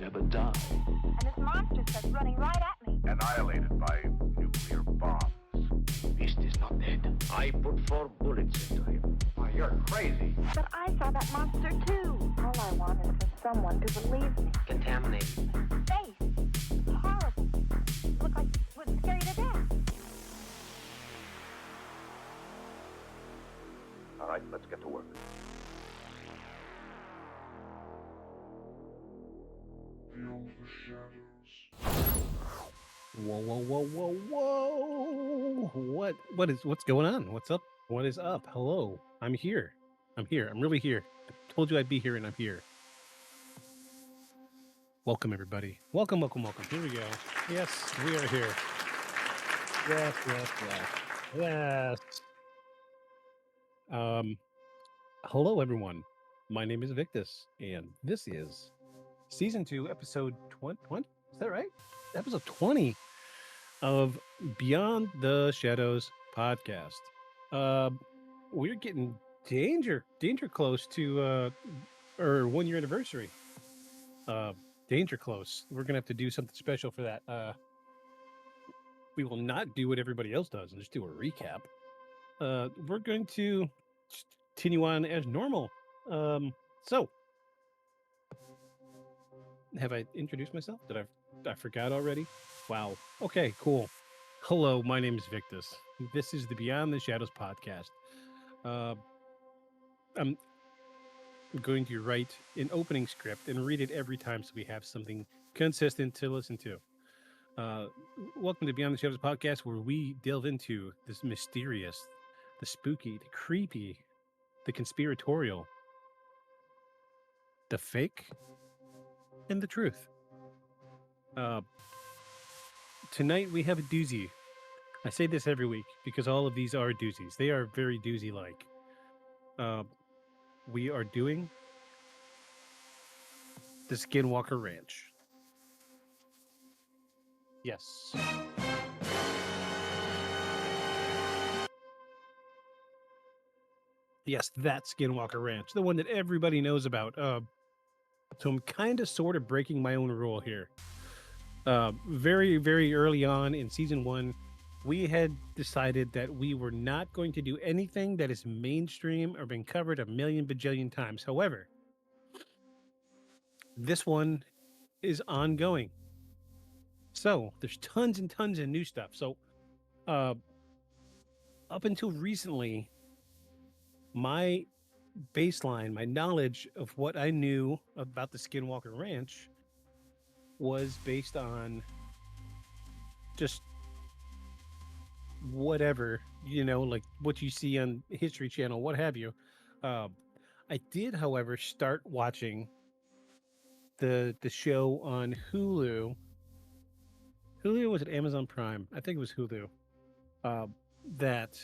never die. And this monster starts running right at me. Annihilated by nuclear bombs. Beast is not dead. I put 4 bullets into him. Why, you're crazy. But I saw that monster too. All I want is for someone to believe me. Contaminated. Face. It's horrible. Look like it would scare you to death. All right, let's get to work. Whoa. What's going on? What's up? What is up? Hello. I'm here. I'm really here. I told you I'd be here and I'm here. Welcome everybody. Welcome. Here we go. Yes, we are here. Yes. Hello everyone. My name is Victus and this is season 2, episode 20. Is that right? Episode 20 of Beyond the Shadows podcast. We're getting danger close to our 1 year anniversary. Danger close. We're gonna have to do something special for that. We will not do what everybody else does and just do a recap. We're going to continue on as normal. So have I introduced myself? Did I forgot already? Wow. Okay, cool. Hello, my name is Victus. This is the Beyond the Shadows podcast. I'm going to write an opening script and read it every time so we have something consistent to listen to. Welcome to Beyond the Shadows podcast, where we delve into this mysterious, the spooky, the creepy, the conspiratorial, the fake, and the truth. Tonight we have a doozy. I say this every week because all of these are doozies. They are very doozy-like. We are doing the Skinwalker Ranch. Yes. Yes, that Skinwalker Ranch, the one that everybody knows about. So I'm kind of sort of breaking my own rule here. Very, very early on in season 1, we had decided that we were not going to do anything that is mainstream or been covered a million bajillion times. However, this one is ongoing. So there's tons and tons of new stuff. So up until recently, my baseline, my knowledge of what I knew about the Skinwalker Ranch was based on just whatever, like what you see on History Channel, what have you. I did, however, start watching the show on Hulu. Hulu, was it Amazon Prime? I think it was Hulu. That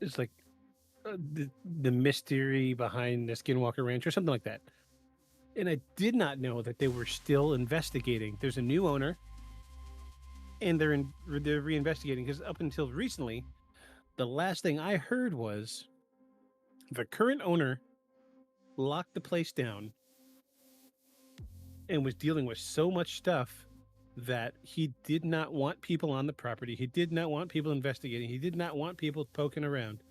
is like the mystery behind the Skinwalker Ranch or something like that. And I did not know that they were still investigating. There's a new owner, and they're reinvestigating, because up until recently, the last thing I heard was the current owner locked the place down and was dealing with so much stuff that he did not want people on the property. He did not want people investigating. He did not want people poking around,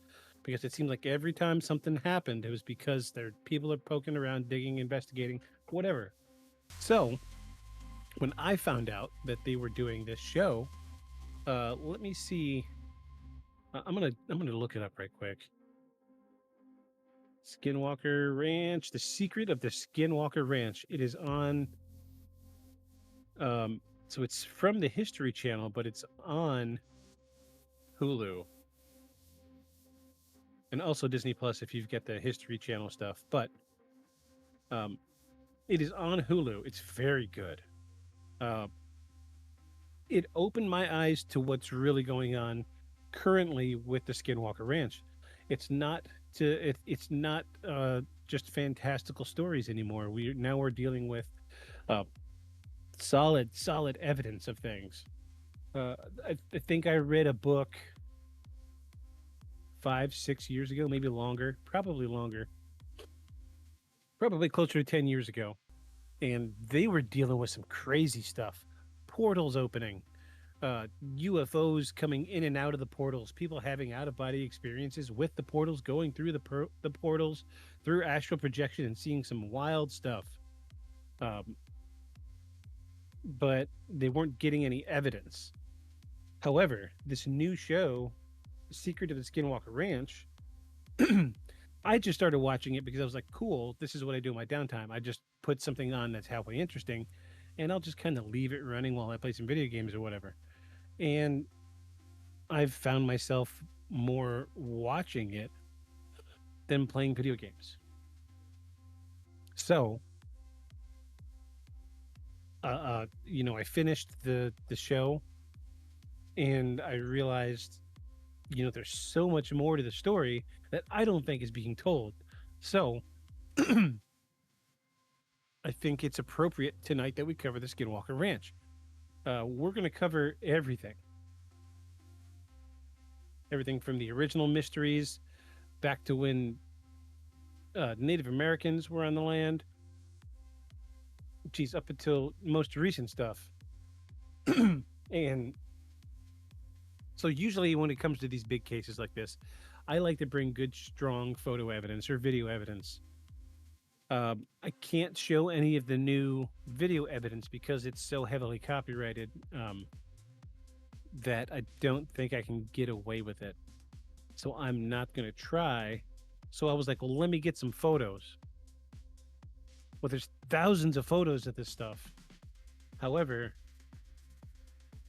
because it seemed like every time something happened, it was because people are poking around, digging, investigating, whatever. So when I found out that they were doing this show, let me see. I'm gonna look it up right quick. Skinwalker Ranch, The Secret of the Skinwalker Ranch. It is on. So it's from the History Channel, but it's on Hulu. And also Disney Plus if you've got the History Channel stuff. But it is on Hulu. It's very good. It opened my eyes to what's really going on currently with the Skinwalker Ranch. It's not just fantastical stories anymore. We're dealing with solid evidence of things. I think I read a book 5-6 years ago, maybe longer, probably closer to 10 years ago, and they were dealing with some crazy stuff. Portals opening, UFOs coming in and out of the portals, people having out of body experiences with the portals, going through the portals, through astral projection, and seeing some wild stuff. Um, but they weren't getting any evidence. However, this new show, Secret of the Skinwalker Ranch, I just started watching it because I was like, cool, this is what I do in my downtime. I just put something on that's halfway interesting, and I'll just kind of leave it running while I play some video games or whatever. And I've found myself more watching it than playing video games. So, I finished the show, and I realized, there's so much more to the story that I don't think is being told. So, I think it's appropriate tonight that we cover the Skinwalker Ranch. We're going to cover everything from the original mysteries back to when Native Americans were on the land. Geez, up until most recent stuff. And so usually when it comes to these big cases like this, I like to bring good, strong photo evidence or video evidence. I can't show any of the new video evidence because it's so heavily copyrighted that I don't think I can get away with it. So I'm not going to try. So I was like, well, let me get some photos. Well, there's thousands of photos of this stuff. However,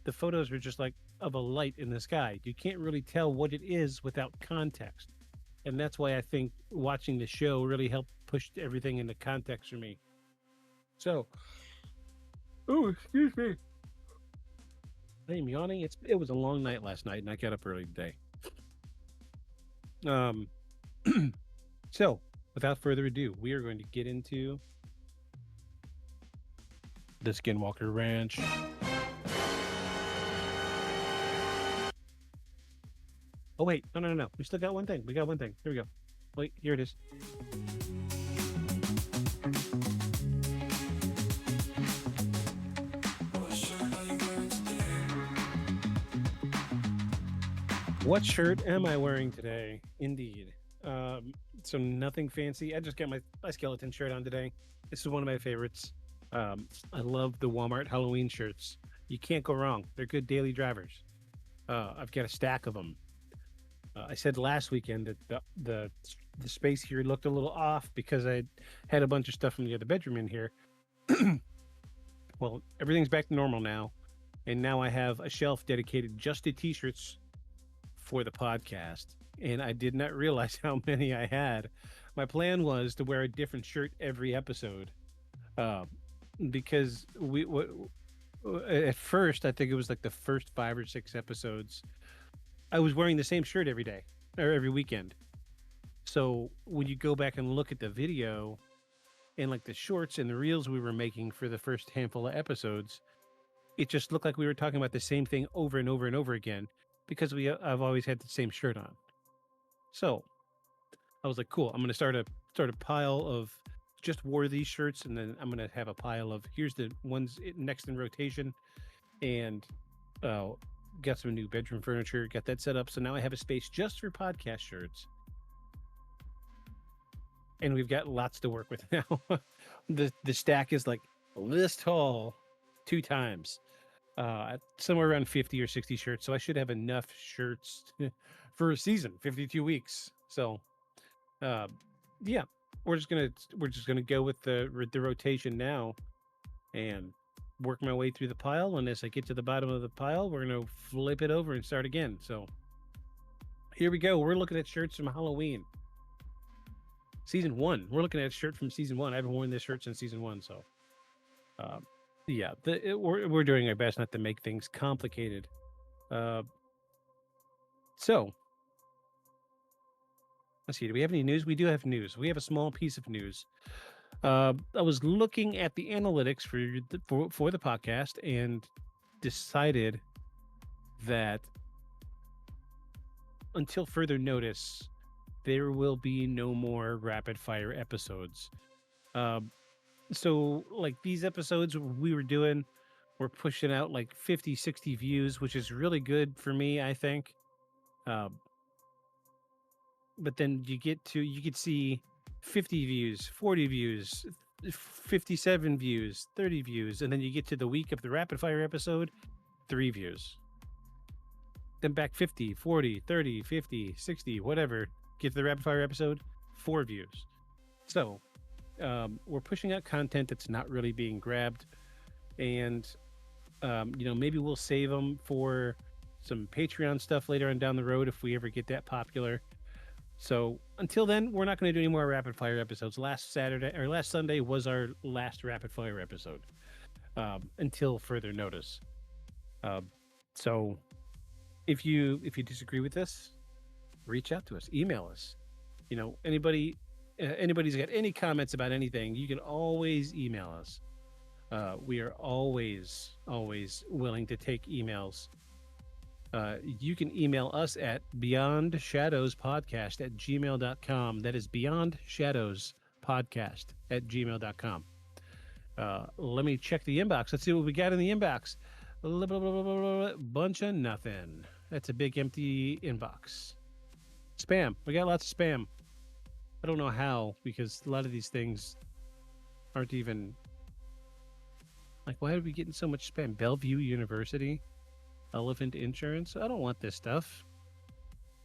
the photos are just like of a light in the sky. You can't really tell what it is without context. And that's why I think watching the show really helped push everything into context for me. So, excuse me. I am yawning. It was a long night last night, and I got up early today. So, without further ado, we are going to get into the Skinwalker Ranch. Oh, wait. No. We still got one thing. Here we go. Wait, here it is. What shirt am I wearing today? Indeed. So nothing fancy. I just got my skeleton shirt on today. This is one of my favorites. I love the Walmart Halloween shirts. You can't go wrong. They're good daily drivers. I've got a stack of them. I said last weekend that the space here looked a little off because I had a bunch of stuff from the other bedroom in here. Well, everything's back to normal now, and now I have a shelf dedicated just to t-shirts for the podcast, and I did not realize how many I had. My plan was to wear a different shirt every episode, because at first, I think it was like the first 5 or 6 episodes, I was wearing the same shirt every day or every weekend. So when you go back and look at the video and like the shorts and the reels we were making for the first handful of episodes, it just looked like we were talking about the same thing over and over and over again because I've always had the same shirt on. So I was like, cool, I'm going to start a pile of just wore these shirts, and then I'm going to have a pile of here's the ones next in rotation, and got some new bedroom furniture, got that set up. So now I have a space just for podcast shirts. And we've got lots to work with now. The stack is like this tall 2 times. Somewhere around 50 or 60 shirts. So I should have enough shirts for a season, 52 weeks. So yeah, we're just gonna go with the rotation now and work my way through the pile, and as I get to the bottom of the pile, we're going to flip it over and start again. So here we go. We're looking at shirts from Halloween. Season 1. We're looking at a shirt from Season 1. I haven't worn this shirt since Season 1, so yeah, we're doing our best not to make things complicated. So let's see. Do we have any news? We do have news. We have a small piece of news. I was looking at the analytics for the podcast and decided that until further notice, there will be no more rapid fire episodes. So like these episodes we were doing, we're pushing out like 50, 60 views, which is really good for me, I think. Um, but then you could see 50 views, 40 views, 57 views, 30 views, and then you get to the week of the rapid fire episode, 3 views. Then back 50, 40, 30, 50, 60, whatever, get to the rapid fire episode, 4 views. So we're pushing out content that's not really being grabbed, and maybe we'll save them for some Patreon stuff later on down the road if we ever get that popular. So until then, we're not going to do any more rapid fire episodes. Last Sunday was our last rapid fire episode until further notice. So if you disagree with this, reach out to us, email us. Anybody's got any comments about anything, you can always email us. We are always willing to take emails. You can email us at beyondshadowspodcast@gmail.com. That is beyondshadowspodcast@gmail.com. Let me check the inbox. Let's see what we got in the inbox. Bunch of nothing. That's a big empty inbox. Spam. We got lots of spam. I don't know how, because a lot of these things aren't even like, why are we getting so much spam? Bellevue University, Elephant Insurance. I don't want this stuff.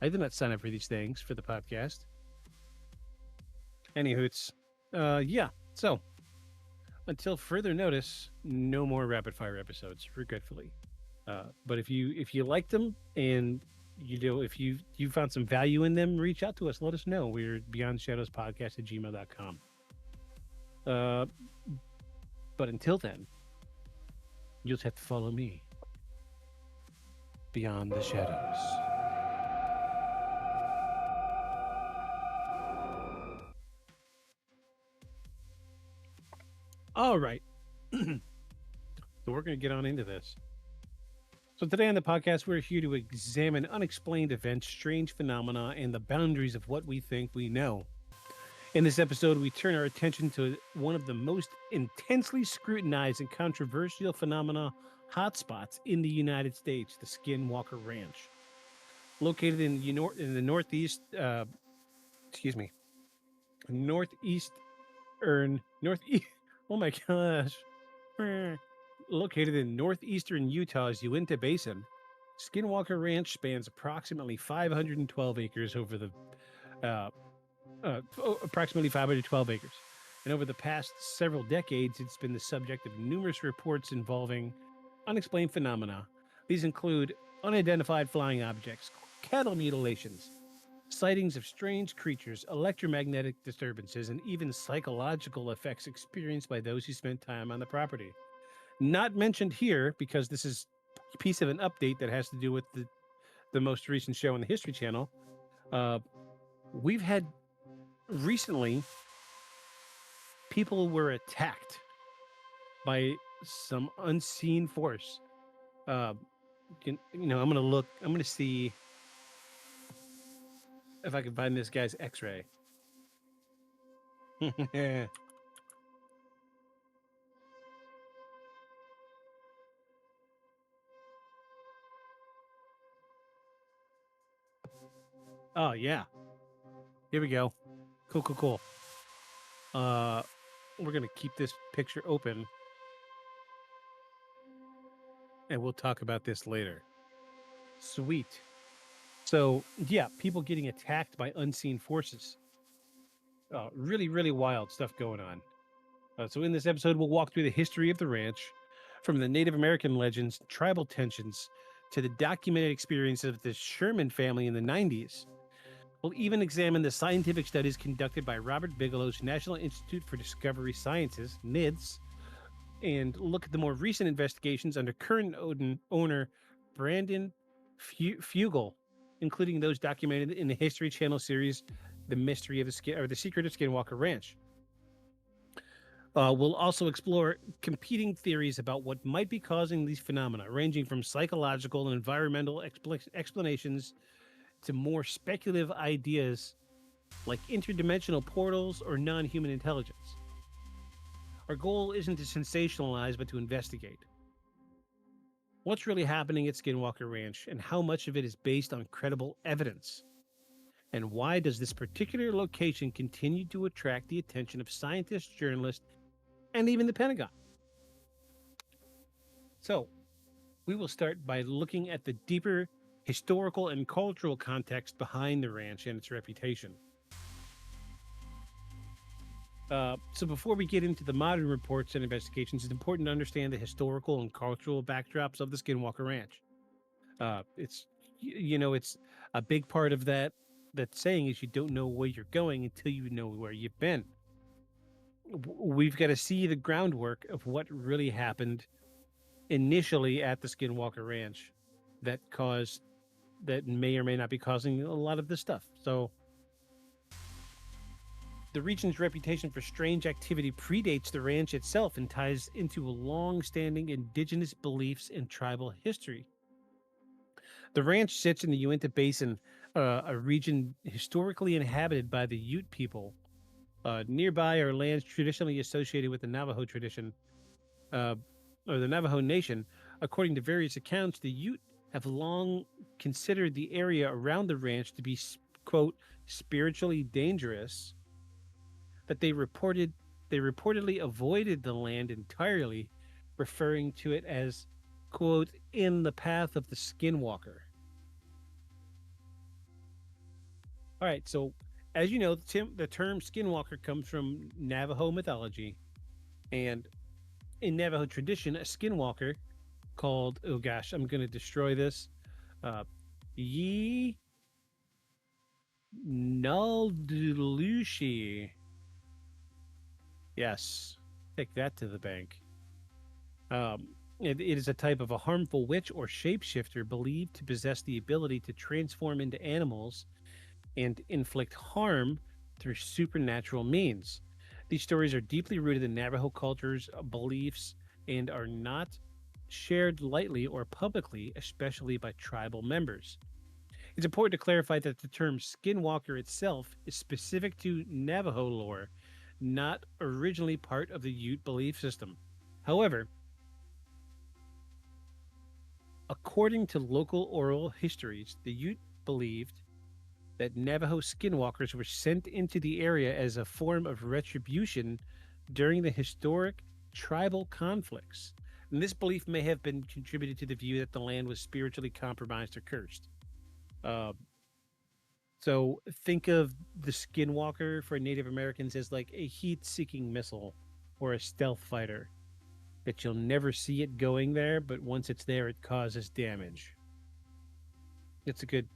I did not sign up for these things for the podcast. Anywhoots. Yeah. So until further notice, no more rapid fire episodes, regretfully. But if you liked them, and if you found some value in them, reach out to us. Let us know. We're beyondshadowspodcast@gmail.com. But until then, you'll just have to follow me beyond the shadows. All right. So we're going to get on into this. So today on the podcast, we're here to examine unexplained events, strange phenomena, and the boundaries of what we think we know. In this episode, we turn our attention to one of the most intensely scrutinized and controversial phenomena hotspots in the United States, the Skinwalker Ranch. Located in the northeast, oh my gosh. Located in northeastern Utah's Uinta Basin, Skinwalker Ranch spans approximately 512 acres approximately 512 acres. And over the past several decades, it's been the subject of numerous reports involving unexplained phenomena. These include unidentified flying objects, cattle mutilations, sightings of strange creatures, electromagnetic disturbances, and even psychological effects experienced by those who spent time on the property. Not mentioned here because this is a piece of an update that has to do with the most recent show on the History Channel. We've had recently, people were attacked by some unseen force. I'm going to see if I can find this guy's x-ray. Oh, yeah. Here we go. Cool. We're going to keep this picture open, and we'll talk about this later. Sweet. So, yeah, people getting attacked by unseen forces. Really, really wild stuff going on. So in this episode, we'll walk through the history of the ranch, from the Native American legends, tribal tensions, to the documented experiences of the Sherman family in the 90s. We'll even examine the scientific studies conducted by Robert Bigelow's National Institute for Discovery Sciences, NIDS, and look at the more recent investigations under current owner Brandon Fugel, including those documented in the History Channel series, The Mystery of the Secret of Skinwalker Ranch. We'll also explore competing theories about what might be causing these phenomena, ranging from psychological and environmental explanations to more speculative ideas like interdimensional portals or non-human intelligence. Our goal isn't to sensationalize, but to investigate. What's really happening at Skinwalker Ranch, and how much of it is based on credible evidence? And why does this particular location continue to attract the attention of scientists, journalists, and even the Pentagon? So, we will start by looking at the deeper historical and cultural context behind the ranch and its reputation. So before we get into the modern reports and investigations, it's important to understand the historical and cultural backdrops of the Skinwalker Ranch. It's a big part of that saying is you don't know where you're going until you know where you've been. We've got to see the groundwork of what really happened initially at the Skinwalker Ranch that may or may not be causing a lot of this stuff. So the region's reputation for strange activity predates the ranch itself and ties into a long-standing indigenous beliefs and tribal history. The ranch sits in the Uinta Basin, a region historically inhabited by the Ute people. Nearby are lands traditionally associated with the Navajo tradition, or the Navajo Nation. According to various accounts, the Ute have long considered the area around the ranch to be, quote, spiritually dangerous, that they reportedly avoided the land entirely, referring to it as, quote, in the path of the Skinwalker. All right, so as you know, the term Skinwalker comes from Navajo mythology, and in Navajo tradition, a Skinwalker called, oh gosh, I'm going to destroy this, Ye Nuldelushi. Yes, take that to the bank. It is a type of a harmful witch or shapeshifter believed to possess the ability to transform into animals and inflict harm through supernatural means. These stories are deeply rooted in Navajo culture's beliefs and are not shared lightly or publicly, especially by tribal members. It's important to clarify that the term Skinwalker itself is specific to Navajo lore, not originally part of the Ute belief system. However, according to local oral histories, the Ute believed that Navajo skinwalkers were sent into the area as a form of retribution during the historic tribal conflicts. And this belief may have been contributed to the view that the land was spiritually compromised or cursed. So think of the Skinwalker for Native Americans as like a heat-seeking missile or a stealth fighter, that you'll never see it going there, but once it's there, it causes damage. That's a good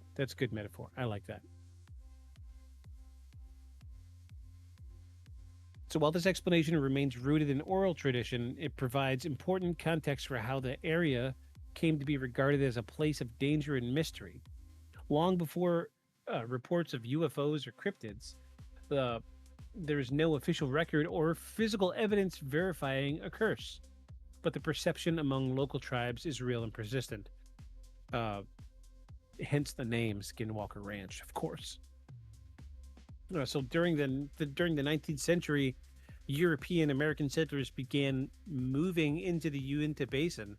metaphor. I like that. So while this explanation remains rooted in oral tradition, it provides important context for how the area came to be regarded as a place of danger and mystery. Long before reports of UFOs or cryptids, there is no official record or physical evidence verifying a curse, but the perception among local tribes is real and persistent. Hence the name Skinwalker Ranch, of course. So during the 19th century, European American settlers began moving into the Uinta Basin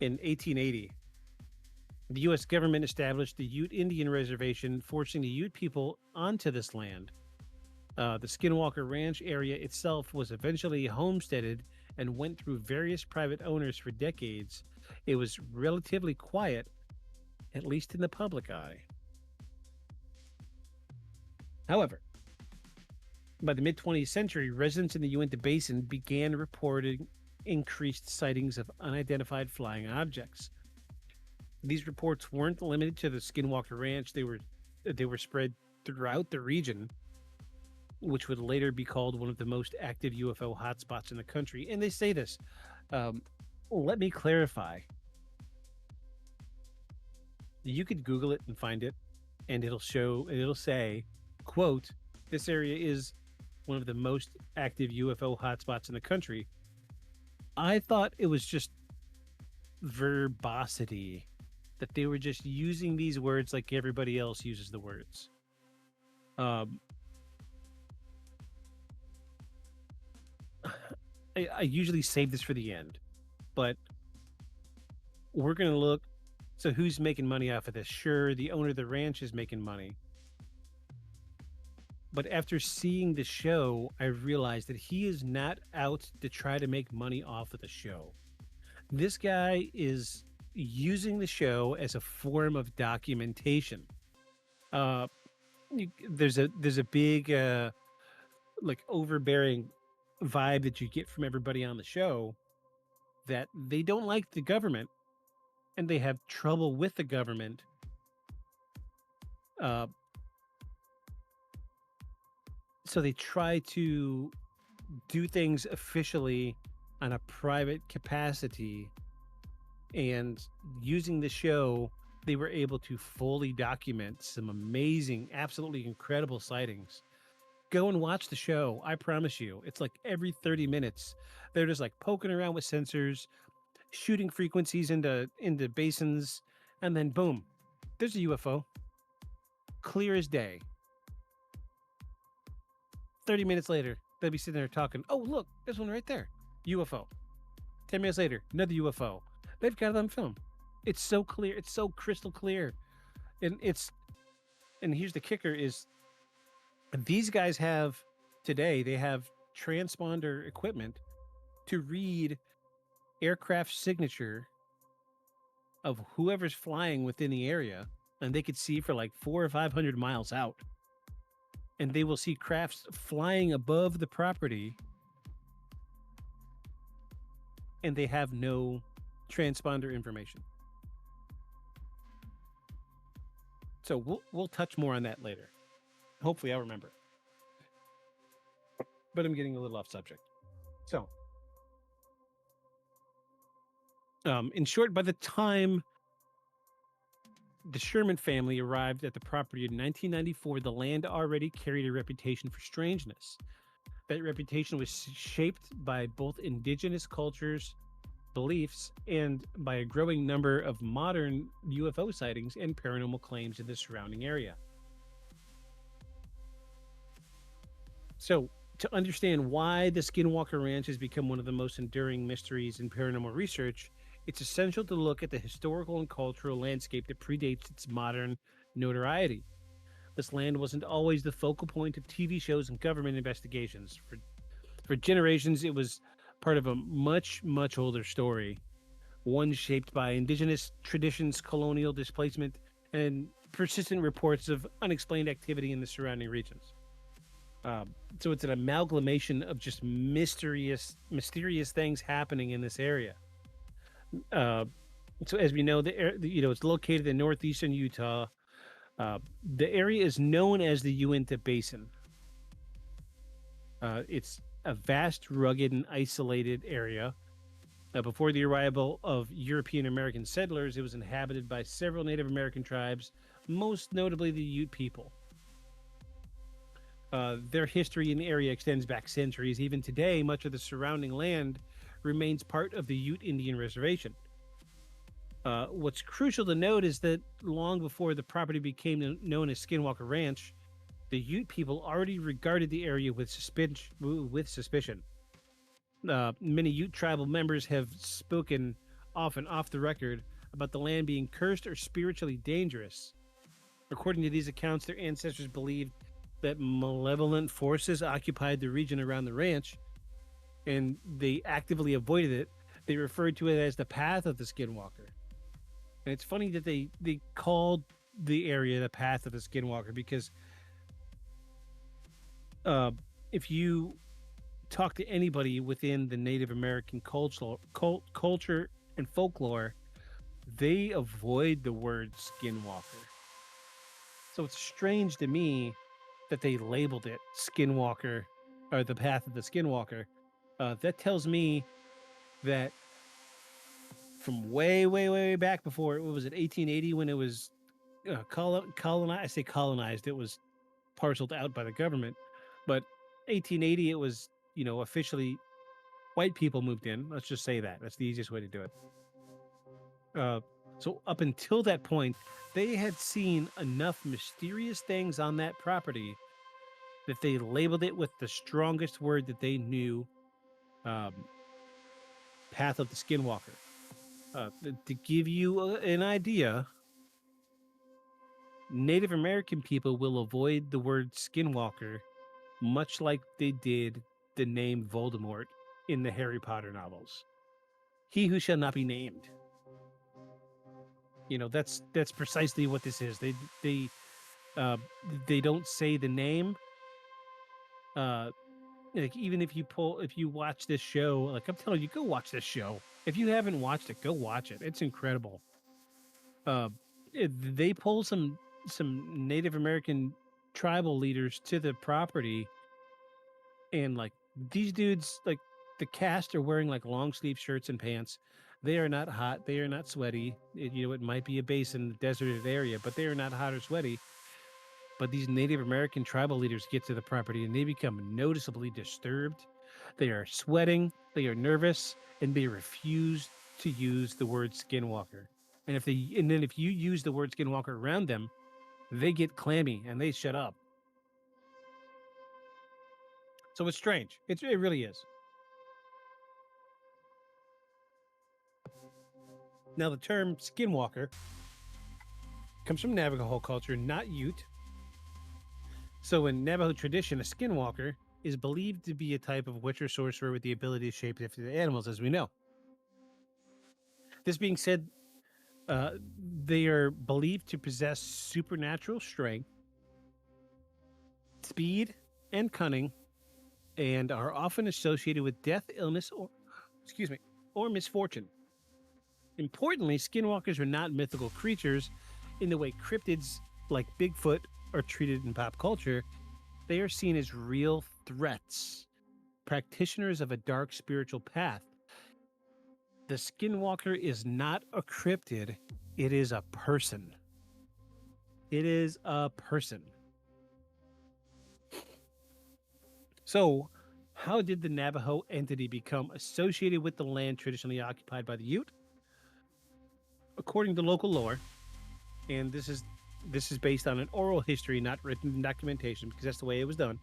in 1880. The U.S. government established the Ute Indian Reservation, forcing the Ute people onto this land. The Skinwalker Ranch area itself was eventually homesteaded and went through various private owners for decades. It was relatively quiet, at least in the public eye. However, by the mid-20th century, residents in the Uinta Basin began reporting increased sightings of unidentified flying objects. These reports weren't limited to the Skinwalker Ranch. They were spread throughout the region, which would later be called one of the most active UFO hotspots in the country. And they say this. Let me clarify. You could Google it and find it, and it'll say, quote, this area is one of the most active UFO hotspots in the country. I thought it was just verbosity, that they were just using these words like everybody else uses the words. I usually save this for the end, but we're going to look. So who's making money off of this? Sure, the owner of the ranch is making money. But after seeing the show, I realized that he is not out to try to make money off of the show. This guy is using the show as a form of documentation. There's a big like overbearing vibe that you get from everybody on the show that they don't like the government and they have trouble with the government. So they try to do things officially on a private capacity, and using the show, they were able to fully document some amazing, absolutely incredible sightings. Go and watch the show. I promise you, it's like every 30 minutes, they're just like poking around with sensors, shooting frequencies into basins, and then boom, there's a UFO. Clear as day. 30 minutes later, they'll be sitting there talking. Oh, look, there's one right there. UFO. 10 minutes later, another UFO. They've got it on film. It's so clear. It's so crystal clear. And here's the kicker is these guys have today, they have transponder equipment to read aircraft signature of whoever's flying within the area, and they could see for like 400 or 500 miles out. And they will see crafts flying above the property, and they have no transponder information. So we'll touch more on that later. Hopefully I'll remember. But I'm getting a little off subject. So, in short, by the time the Sherman family arrived at the property in 1994, the land already carried a reputation for strangeness. That reputation was shaped by both indigenous cultures, beliefs, and by a growing number of modern UFO sightings and paranormal claims in the surrounding area. So, to understand why the Skinwalker Ranch has become one of the most enduring mysteries in paranormal research, it's essential to look at the historical and cultural landscape that predates its modern notoriety. This land wasn't always the focal point of TV shows and government investigations. For generations, it was part of a much, much older story, one shaped by indigenous traditions, colonial displacement, and persistent reports of unexplained activity in the surrounding regions. So it's an amalgamation of just mysterious things happening in this area. So as we know, it's located in northeastern Utah. The area is known as the Uinta Basin. It's a vast, rugged, and isolated area. Before the arrival of European American settlers, it was inhabited by several Native American tribes, most notably the Ute people. Their history in the area extends back centuries. Even today, much of the surrounding land remains part of the Ute Indian Reservation. What's crucial to note is that long before the property became known as Skinwalker Ranch, the Ute people already regarded the area with suspicion. Many Ute tribal members have spoken often off the record about the land being cursed or spiritually dangerous. According to these accounts, their ancestors believed that malevolent forces occupied the region around the ranch, and they actively avoided it. They referred to it as the path of the Skinwalker. And it's funny that they called the area the path of the Skinwalker because if you talk to anybody within the Native American culture and folklore, they avoid the word Skinwalker. So it's strange to me that they labeled it Skinwalker, or the path of the Skinwalker. That tells me that from way, way, way back before, what was it, 1880, when it was colonized? I say colonized, it was parceled out by the government. But 1880, it was, officially white people moved in. Let's just say that. That's the easiest way to do it. So up until that point, they had seen enough mysterious things on that property that they labeled it with the strongest word that they knew, um, Path of the Skinwalker. To give you an idea, Native American people will avoid the word Skinwalker much like they did the name Voldemort in the Harry Potter novels. He who shall not be named. That's precisely what this is. Uh, they don't say the name. Like even if you watch this show, like I'm telling you, go watch this show. If you haven't watched it, go watch it. It's incredible. They pull some Native American tribal leaders to the property, and like these dudes, like the cast are wearing like long sleeve shirts and pants. They are not hot. They are not sweaty. It might be a base in the deserted area, but they are not hot or sweaty. But these Native American tribal leaders get to the property and they become noticeably disturbed. They are sweating, they are nervous, and they refuse to use the word skinwalker. And then if you use the word skinwalker around them, they get clammy and they shut up. So it's strange. It really is. Now the term skinwalker comes from Navajo culture, not Ute. So in Navajo tradition, a skinwalker is believed to be a type of witch or sorcerer with the ability to shapeshift into animals, as we know. This being said, they are believed to possess supernatural strength, speed, and cunning, and are often associated with death, illness, or misfortune. Importantly, skinwalkers are not mythical creatures in the way cryptids like Bigfoot are treated in pop culture. They are seen as real threats, practitioners of a dark spiritual path. The skinwalker is not a cryptid, it is a person. It is a person. So, how did the Navajo entity become associated with the land traditionally occupied by the Ute? According to local lore, and this is based on an oral history, not written documentation, because that's the way it was done.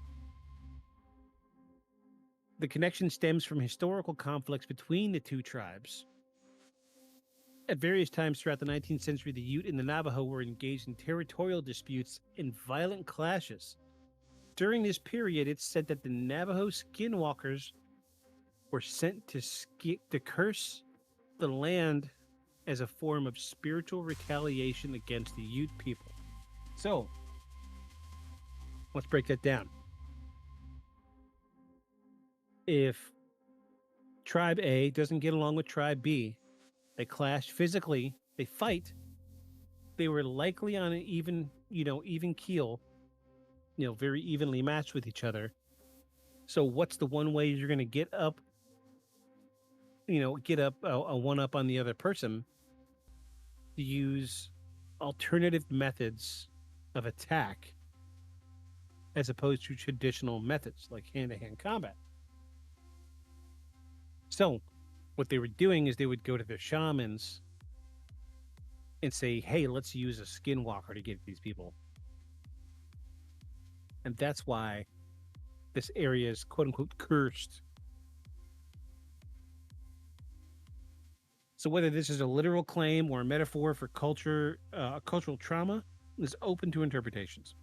The connection stems from historical conflicts between the two tribes. At various times throughout the 19th century, the Ute and the Navajo were engaged in territorial disputes and violent clashes. During this period, it's said that the Navajo skinwalkers were sent to curse the land as a form of spiritual retaliation against the Ute people. So, let's break that down. If Tribe A doesn't get along with Tribe B, they clash physically, they fight, they were likely on an even keel, very evenly matched with each other. So what's the one way you're going to get a one up on the other person? To use alternative methods of attack as opposed to traditional methods like hand-to-hand combat. So what they were doing is they would go to their shamans and say, hey, let's use a skinwalker to get these people. And that's why this area is quote unquote cursed. So whether this is a literal claim or a metaphor for cultural trauma is open to interpretations.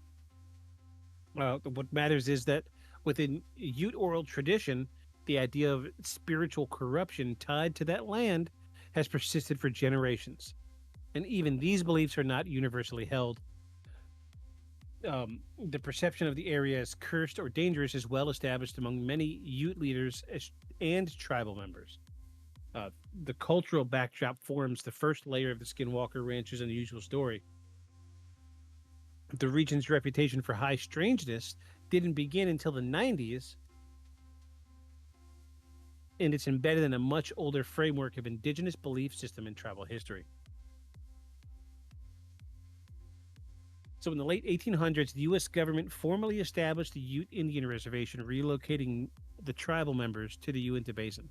What matters is that within Ute oral tradition, the idea of spiritual corruption tied to that land has persisted for generations. And even these beliefs are not universally held. The perception of the area as cursed or dangerous is well established among many Ute leaders and tribal members. The cultural backdrop forms the first layer of the Skinwalker Ranch's unusual story. The region's reputation for high strangeness didn't begin until the 90s, and it's embedded in a much older framework of indigenous belief system and tribal history. So in the late 1800s, the U.S. government formally established the Ute Indian Reservation, relocating the tribal members to the Uinta Basin.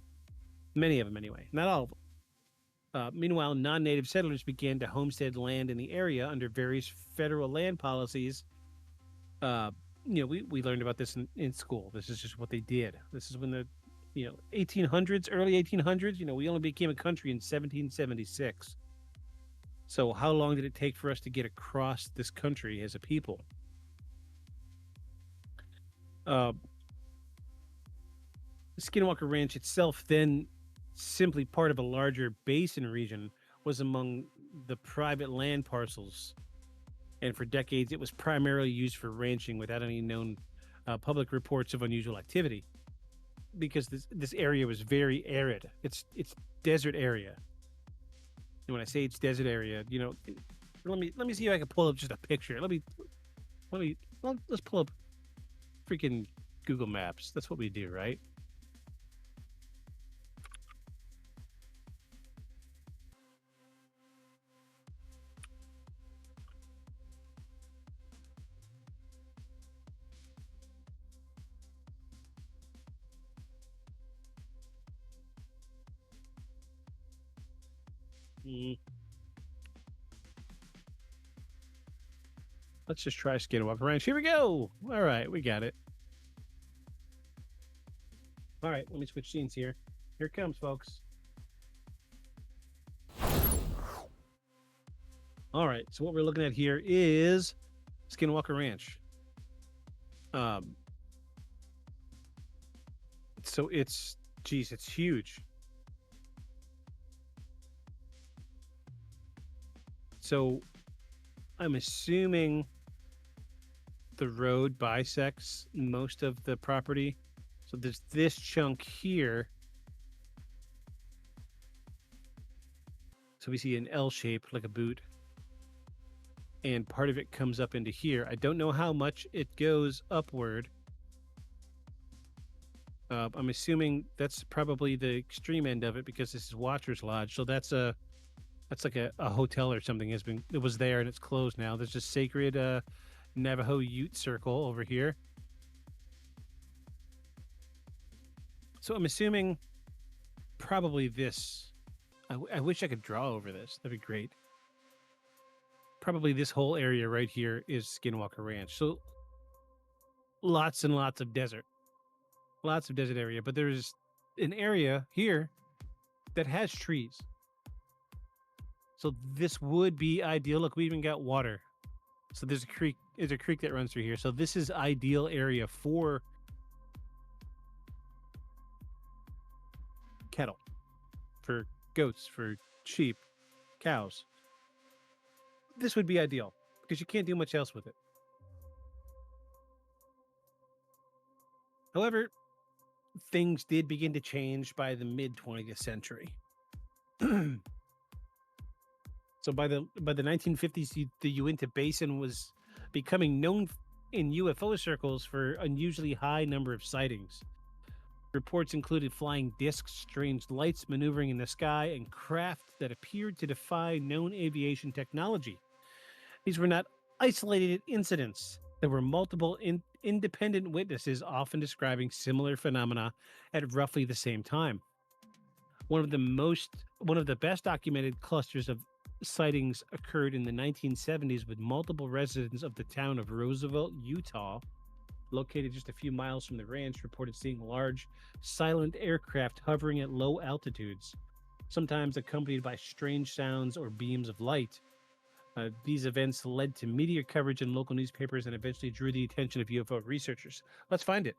Many of them, anyway. Not all of them. Meanwhile, non-native settlers began to homestead land in the area under various federal land policies. We learned about this in school. This is just what they did. This is when 1800s, early 1800s. We only became a country in 1776. So how long did it take for us to get across this country as a people? Uh, Skinwalker Ranch itself, then simply part of a larger basin region, was among the private land parcels, and for decades it was primarily used for ranching without any known public reports of unusual activity, because this area was very arid. It's desert area. And when I say it's desert area, let me see if I can pull up just a picture. Let's pull up freaking Google Maps. That's what we do, right? Mm. Let's just try Skinwalker Ranch. Here we go. All right, we got it. All right, let me switch scenes here. Here it comes, folks. All right, so what we're looking at here is Skinwalker Ranch. So it's huge. So I'm assuming the road bisects most of the property. So there's this chunk here. So we see an L shape like a boot. And part of it comes up into here. I don't know how much it goes upward. I'm assuming that's probably the extreme end of it, because this is Watcher's Lodge. So that's like a hotel or something it was there and it's closed now. There's a sacred Navajo Ute circle over here. So I'm assuming probably this. I wish I could draw over this. That'd be great. Probably this whole area right here is Skinwalker Ranch. So lots and lots of desert. Lots of desert area. But there's an area here that has trees. So this would be ideal. Look, we even got water. So there's a creek. There's a creek that runs through here. So this is ideal area for cattle, for goats, for sheep, cows. This would be ideal because you can't do much else with it. However, things did begin to change by the mid 20th century. So by the 1950s, the Uinta Basin was becoming known in UFO circles for unusually high number of sightings. Reports included flying discs, strange lights maneuvering in the sky, and craft that appeared to defy known aviation technology. These were not isolated incidents. There were multiple independent witnesses, often describing similar phenomena at roughly the same time. One of the best documented clusters of sightings occurred in the 1970s, with multiple residents of the town of Roosevelt, Utah, located just a few miles from the ranch, reported seeing large, silent aircraft hovering at low altitudes, sometimes accompanied by strange sounds or beams of light. These events led to media coverage in local newspapers and eventually drew the attention of UFO researchers. Let's find it.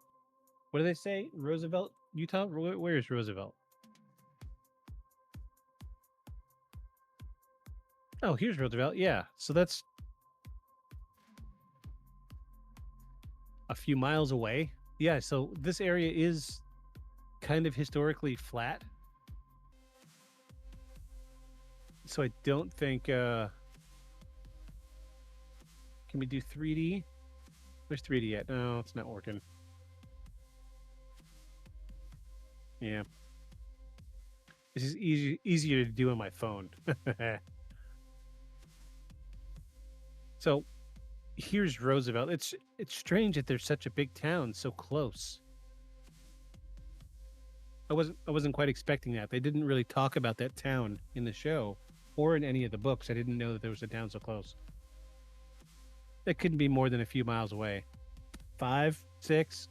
What do they say? Roosevelt, Utah? Where is Roosevelt? Oh, here's Roosevelt. Yeah. So that's a few miles away. Yeah. So this area is kind of historically flat. So I don't think. Can we do 3D? Where's 3D at? No, it's not working. Yeah. This is easier to do on my phone. So here's Roosevelt. It's strange that there's such a big town so close. I wasn't quite expecting that. They didn't really talk about that town in the show or in any of the books. I didn't know that there was a town so close. That couldn't be more than a few miles away. 5, 6.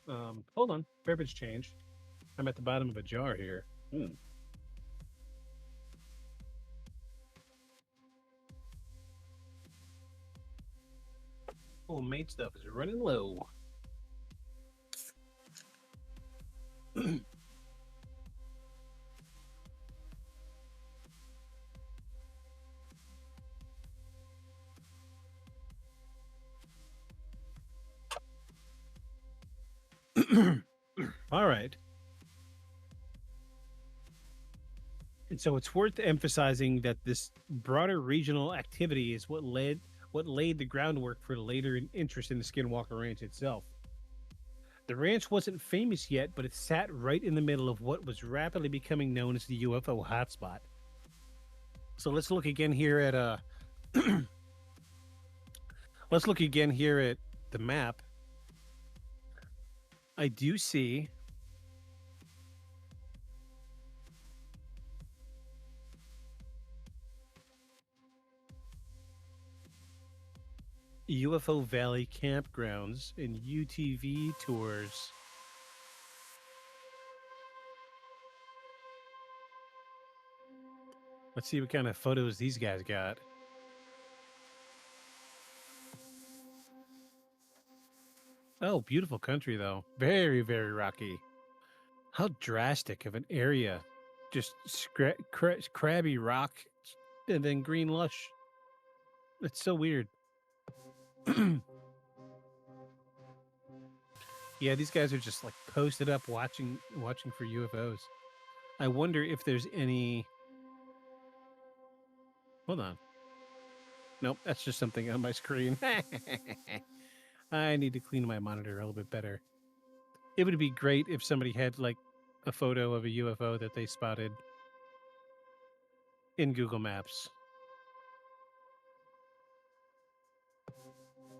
Hold on. Beverage change. I'm at the bottom of a jar here. Homemade stuff is running low. All right. And so it's worth emphasizing that this broader regional activity is what laid the groundwork for later interest in the Skinwalker Ranch itself. The ranch wasn't famous yet, but it sat right in the middle of what was rapidly becoming known as the UFO hotspot. So let's look again here at the map. I do see UFO Valley campgrounds and UTV tours. Let's see what kind of photos these guys got. Oh, beautiful country, though. Very, very rocky. How drastic of an area. Just crabby rock and then green lush. It's so weird. Yeah, these guys are just like posted up watching for UFOs. I wonder if there's any... Hold on. Nope, that's just something on my screen. I need to clean my monitor a little bit better. It would be great if somebody had like a photo of a UFO that they spotted in Google Maps.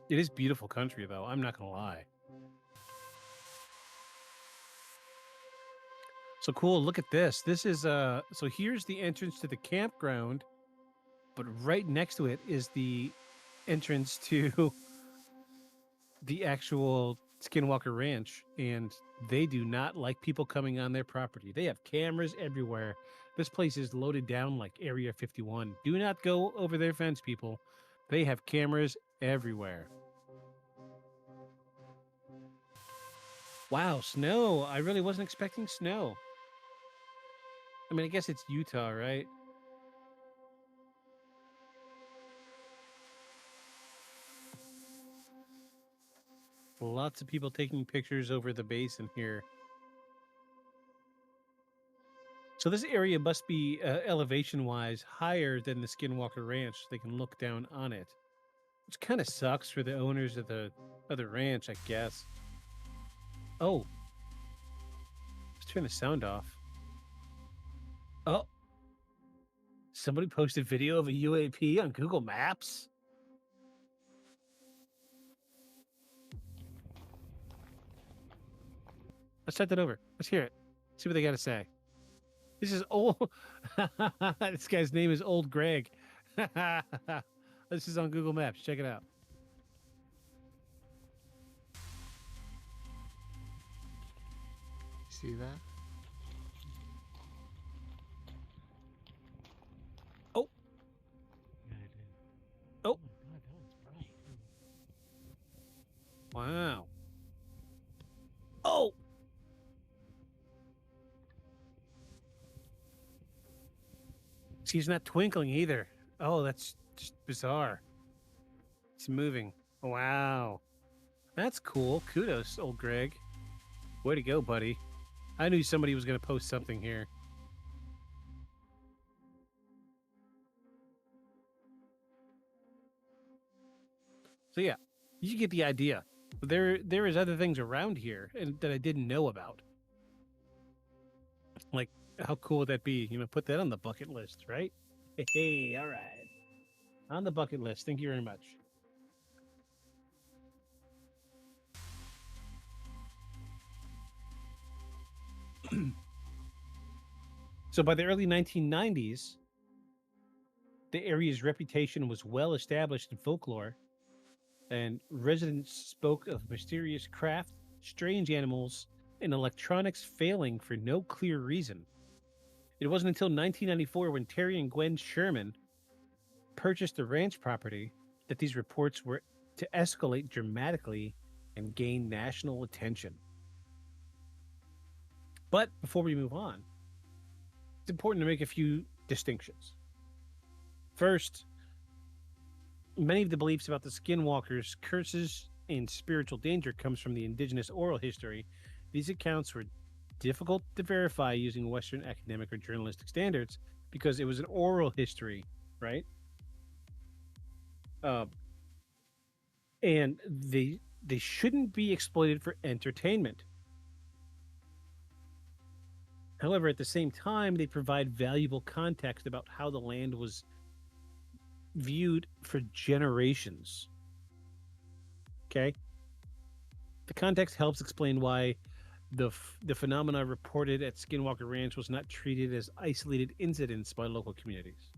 It is beautiful country, though. I'm not going to lie. So cool. Look at this. This is so here's the entrance to the campground, but right next to it is the entrance to the actual Skinwalker Ranch, and they do not like people coming on their property. They have cameras everywhere. This place is loaded down like Area 51. Do not go over their fence, people. They have cameras everywhere. Wow, snow. I really wasn't expecting snow. I mean, I guess it's Utah, right? Lots of people taking pictures over the basin here. So this area must be elevation-wise higher than the Skinwalker Ranch. They can look down on it, which kind of sucks for the owners of the ranch, I guess. Oh, let's turn the sound off. Oh, somebody posted video of a UAP on Google Maps. Let's start that over. Let's hear it. See what they got to say. This is old. This guy's name is Old Greg. This is on Google Maps. Check it out. See that? Oh. Yeah, I did. Oh. My God, that one's bright. Wow. Oh. See, he's not twinkling either. Oh, that's just bizarre. It's moving. Wow. That's cool. Kudos, Old Greg. Way to go, buddy. I knew somebody was going to post something here. So yeah, you get the idea. There is other things around here and that I didn't know about. Like, how cool would that be? You know, put that on the bucket list, right? Hey, all right. On the bucket list. Thank you very much. So by the early 1990s, the area's reputation was well established in folklore, and residents spoke of mysterious craft strange animals, and electronics failing for no clear reason. It wasn't until 1994 when Terry and Gwen Sherman purchased the ranch property that these reports were to escalate dramatically and gain national attention. But before we move on, it's important to make a few distinctions. First, many of the beliefs about the skinwalkers, curses, and spiritual danger comes from the indigenous oral history. These accounts were difficult to verify using Western academic or journalistic standards because it was an oral history, right? And they shouldn't be exploited for entertainment. However, at the same time, they provide valuable context about how the land was viewed for generations. Okay? The context helps explain why the phenomena reported at Skinwalker Ranch was not treated as isolated incidents by local communities.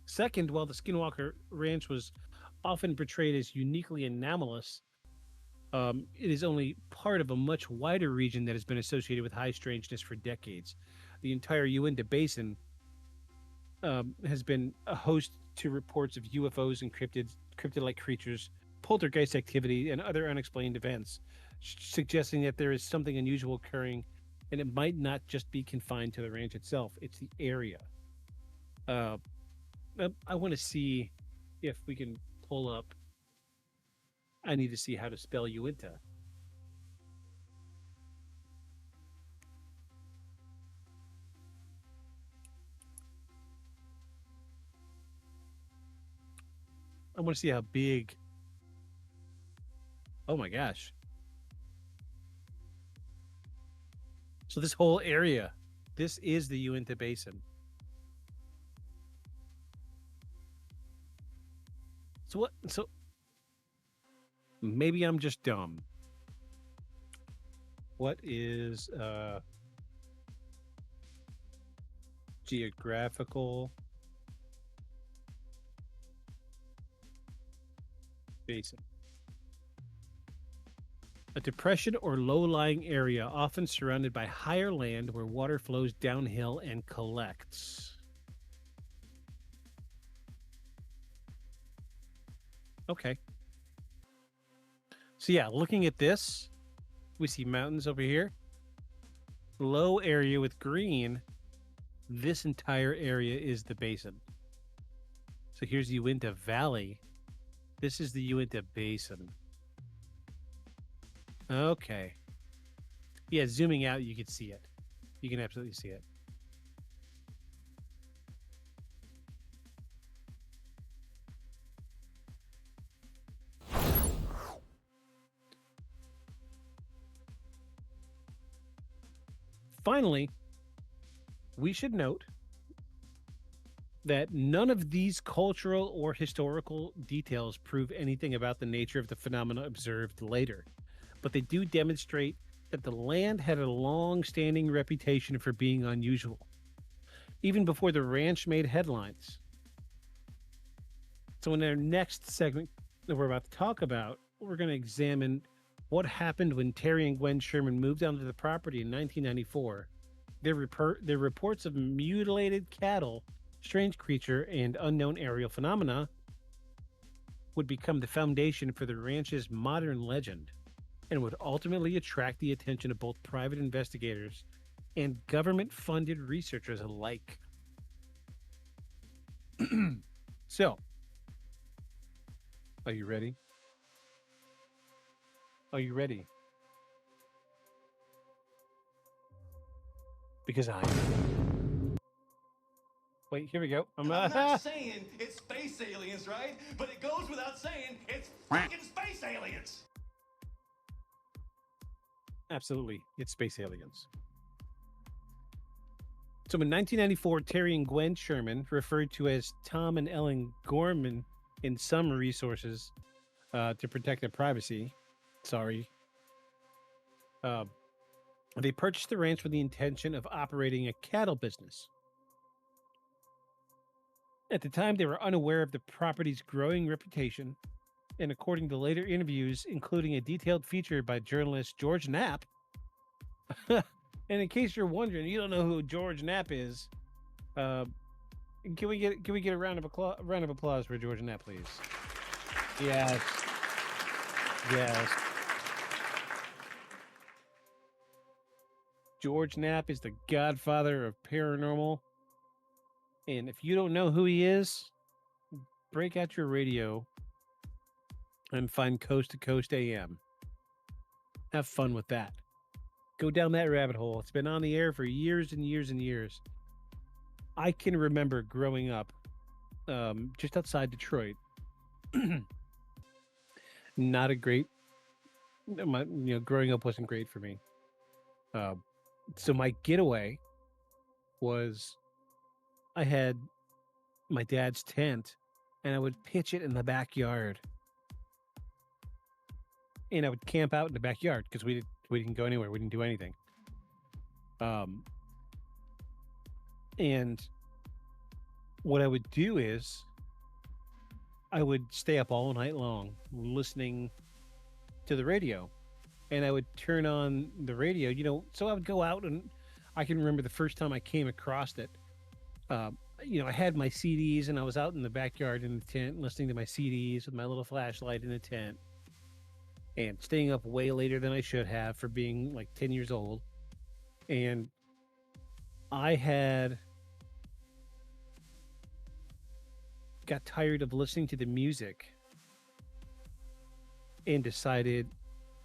Second, while the Skinwalker Ranch was often portrayed as uniquely anomalous, it is only part of a much wider region that has been associated with high strangeness for decades. The entire Uinta Basin has been a host to reports of UFOs and cryptid-like creatures, poltergeist activity, and other unexplained events, suggesting that there is something unusual occurring, and it might not just be confined to the ranch itself. It's the area. I want to see if we can pull up. I need to see how to spell Uinta. I want to see how big. Oh my gosh. So this whole area, this is the Uinta Basin. So maybe I'm just dumb. What is geographical basin? A depression or low-lying area often surrounded by higher land where water flows downhill and collects. Okay. So yeah, looking at this, we see mountains over here. Low area with green. This entire area is the basin. So here's Uinta Valley. This is the Uinta Basin. Okay. Yeah, zooming out, you can see it. You can absolutely see it. Finally, we should note that none of these cultural or historical details prove anything about the nature of the phenomena observed later, but they do demonstrate that the land had a long-standing reputation for being unusual, even before the ranch made headlines. So in our next segment that we're about to talk about, we're going to examine what happened when Terry and Gwen Sherman moved onto the property in 1994. Their reports of mutilated cattle, strange creature, and unknown aerial phenomena would become the foundation for the ranch's modern legend and would ultimately attract the attention of both private investigators and government-funded researchers alike. So, are you ready? Are you ready? Because I am. Wait, here we go. I'm not saying it's space aliens, right? But it goes without saying it's fucking space aliens. Absolutely, it's space aliens. So in 1994, Terry and Gwen Sherman, referred to as Tom and Ellen Gorman in some resources to protect their privacy, they purchased the ranch with the intention of operating a cattle business. At the time, they were unaware of the property's growing reputation and according to later interviews, including a detailed feature by journalist George Knapp. And in case you're wondering, you don't know who George Knapp is. Can we get a round of applause for George Knapp, please? Yes. Yes. George Knapp is the godfather of paranormal. And if you don't know who he is, break out your radio and find Coast to Coast AM. Have fun with that. Go down that rabbit hole. It's been on the air for years and years and years. I can remember growing up just outside Detroit. Not a great, growing up wasn't great for me. So my getaway was I had my dad's tent and I would pitch it in the backyard. And I would camp out in the backyard because we didn't go anywhere. We didn't do anything. And what I would do is I would stay up all night long listening to the radio, and I would turn on the radio, so I would go out, and I can remember the first time I came across it. I had my CDs and I was out in the backyard in the tent listening to my CDs with my little flashlight in the tent and staying up way later than I should have for being like 10 years old. And I got tired of listening to the music and decided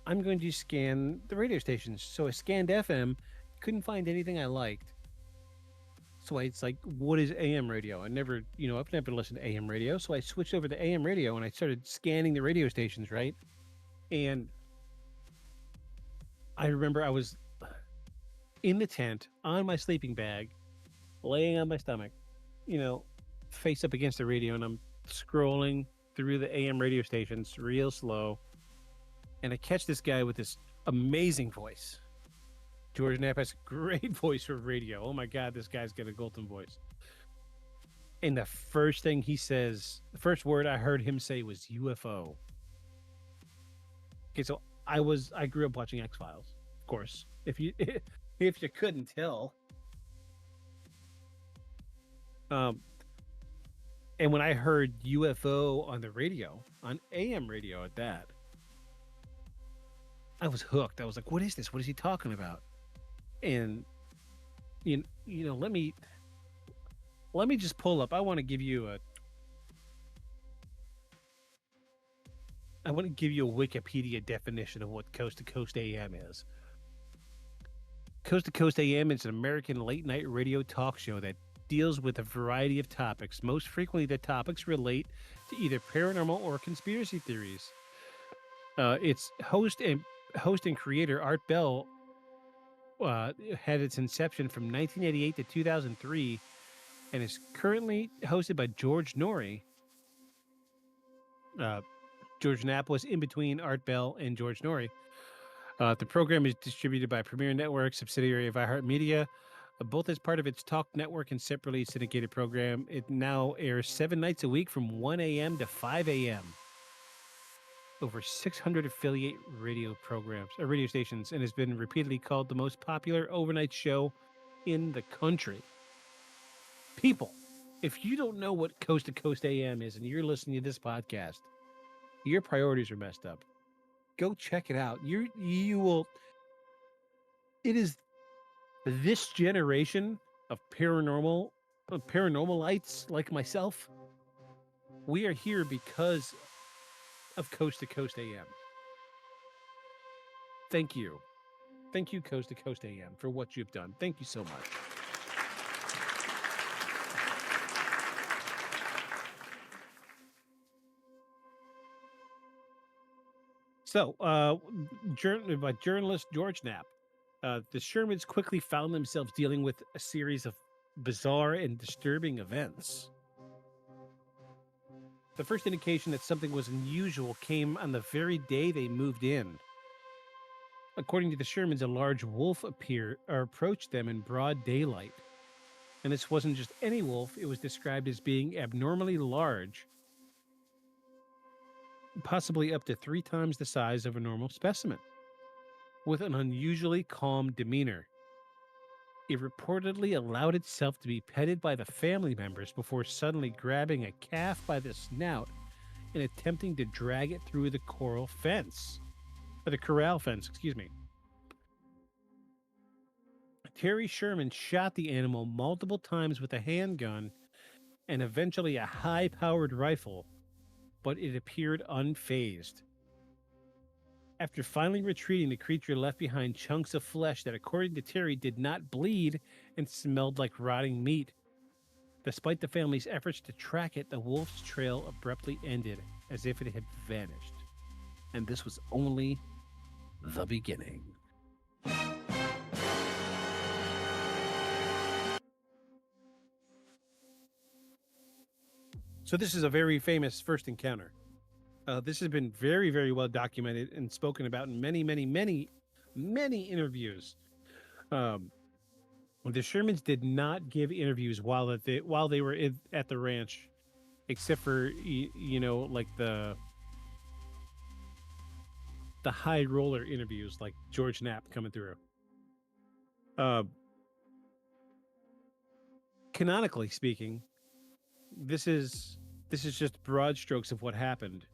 I'm going to scan the radio stations. So I scanned FM, couldn't find anything I liked. So it's like, what is AM radio? I've never listened to AM radio. So I switched over to AM radio and I started scanning the radio stations, right? And I remember I was in the tent on my sleeping bag, laying on my stomach, face up against the radio, and I'm scrolling through the AM radio stations real slow. And I catch this guy with this amazing voice. George Knapp has a great voice for radio. Oh my God, this guy's got a golden voice. And the first thing he says, the first word I heard him say was UFO. Okay, so I grew up watching X-Files, of course. If you couldn't tell. And when I heard UFO on the radio, on AM radio at that, I was hooked. I was like, what is this? What is he talking about? And let me just pull up. I want to give you a Wikipedia definition of what Coast to Coast AM is. Coast to Coast AM is an American late night radio talk show that deals with a variety of topics. Most frequently, the topics relate to either paranormal or conspiracy theories. Its host and creator, Art Bell, had its inception from 1988 to 2003 and is currently hosted by George Norrie. George Knapp was in between Art Bell and George Norrie. The program is distributed by Premier Network, subsidiary of iHeartMedia, both as part of its Talk Network and separately syndicated program. It now airs 7 nights a week from 1 a.m. to 5 a.m. Over 600 affiliate radio stations, and has been repeatedly called the most popular overnight show in the country. People, if you don't know what Coast to Coast AM is and you're listening to this podcast, your priorities are messed up. Go check it out. You will. It is this generation of paranormalites like myself. We are here because of Coast to Coast AM. Thank you. Thank you, Coast to Coast AM, for what you've done. Thank you so much. So, by journalist George Knapp, the Shermans quickly found themselves dealing with a series of bizarre and disturbing events. The first indication that something was unusual came on the very day they moved in. According to the Shermans, a large wolf approached them in broad daylight. And this wasn't just any wolf, it was described as being abnormally large. possibly up to 3 times the size of a normal specimen, with an unusually calm demeanor. It reportedly allowed itself to be petted by the family members before suddenly grabbing a calf by the snout and attempting to drag it through the corral fence. Or the corral fence, excuse me. Terry Sherman shot the animal multiple times with a handgun and eventually a high-powered rifle, but it appeared unfazed. After finally retreating, the creature left behind chunks of flesh that, according to Terry, did not bleed and smelled like rotting meat. Despite the family's efforts to track it, the wolf's trail abruptly ended as if it had vanished. And this was only the beginning. So this is a very famous first encounter. This has been very, very well documented and spoken about in many, many, many, many interviews. The Shermans did not give interviews while they were at the ranch, except for like the high roller interviews, like George Knapp coming through. Canonically speaking, this is just broad strokes of what happened.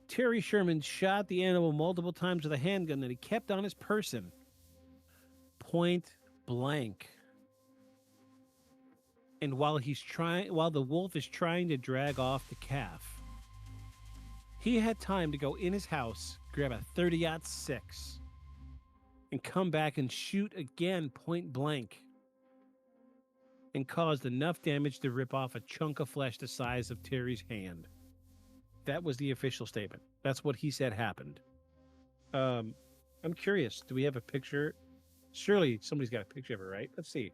Terry Sherman shot the animal multiple times with a handgun that he kept on his person, point blank. And while the wolf is trying to drag off the calf, he had time to go in his house, grab a 30-06, and come back and shoot again point blank, and caused enough damage to rip off a chunk of flesh the size of Terry's hand. That was the official statement. That's what he said happened. I'm curious. Do we have a picture? Surely somebody's got a picture of it, right? Let's see.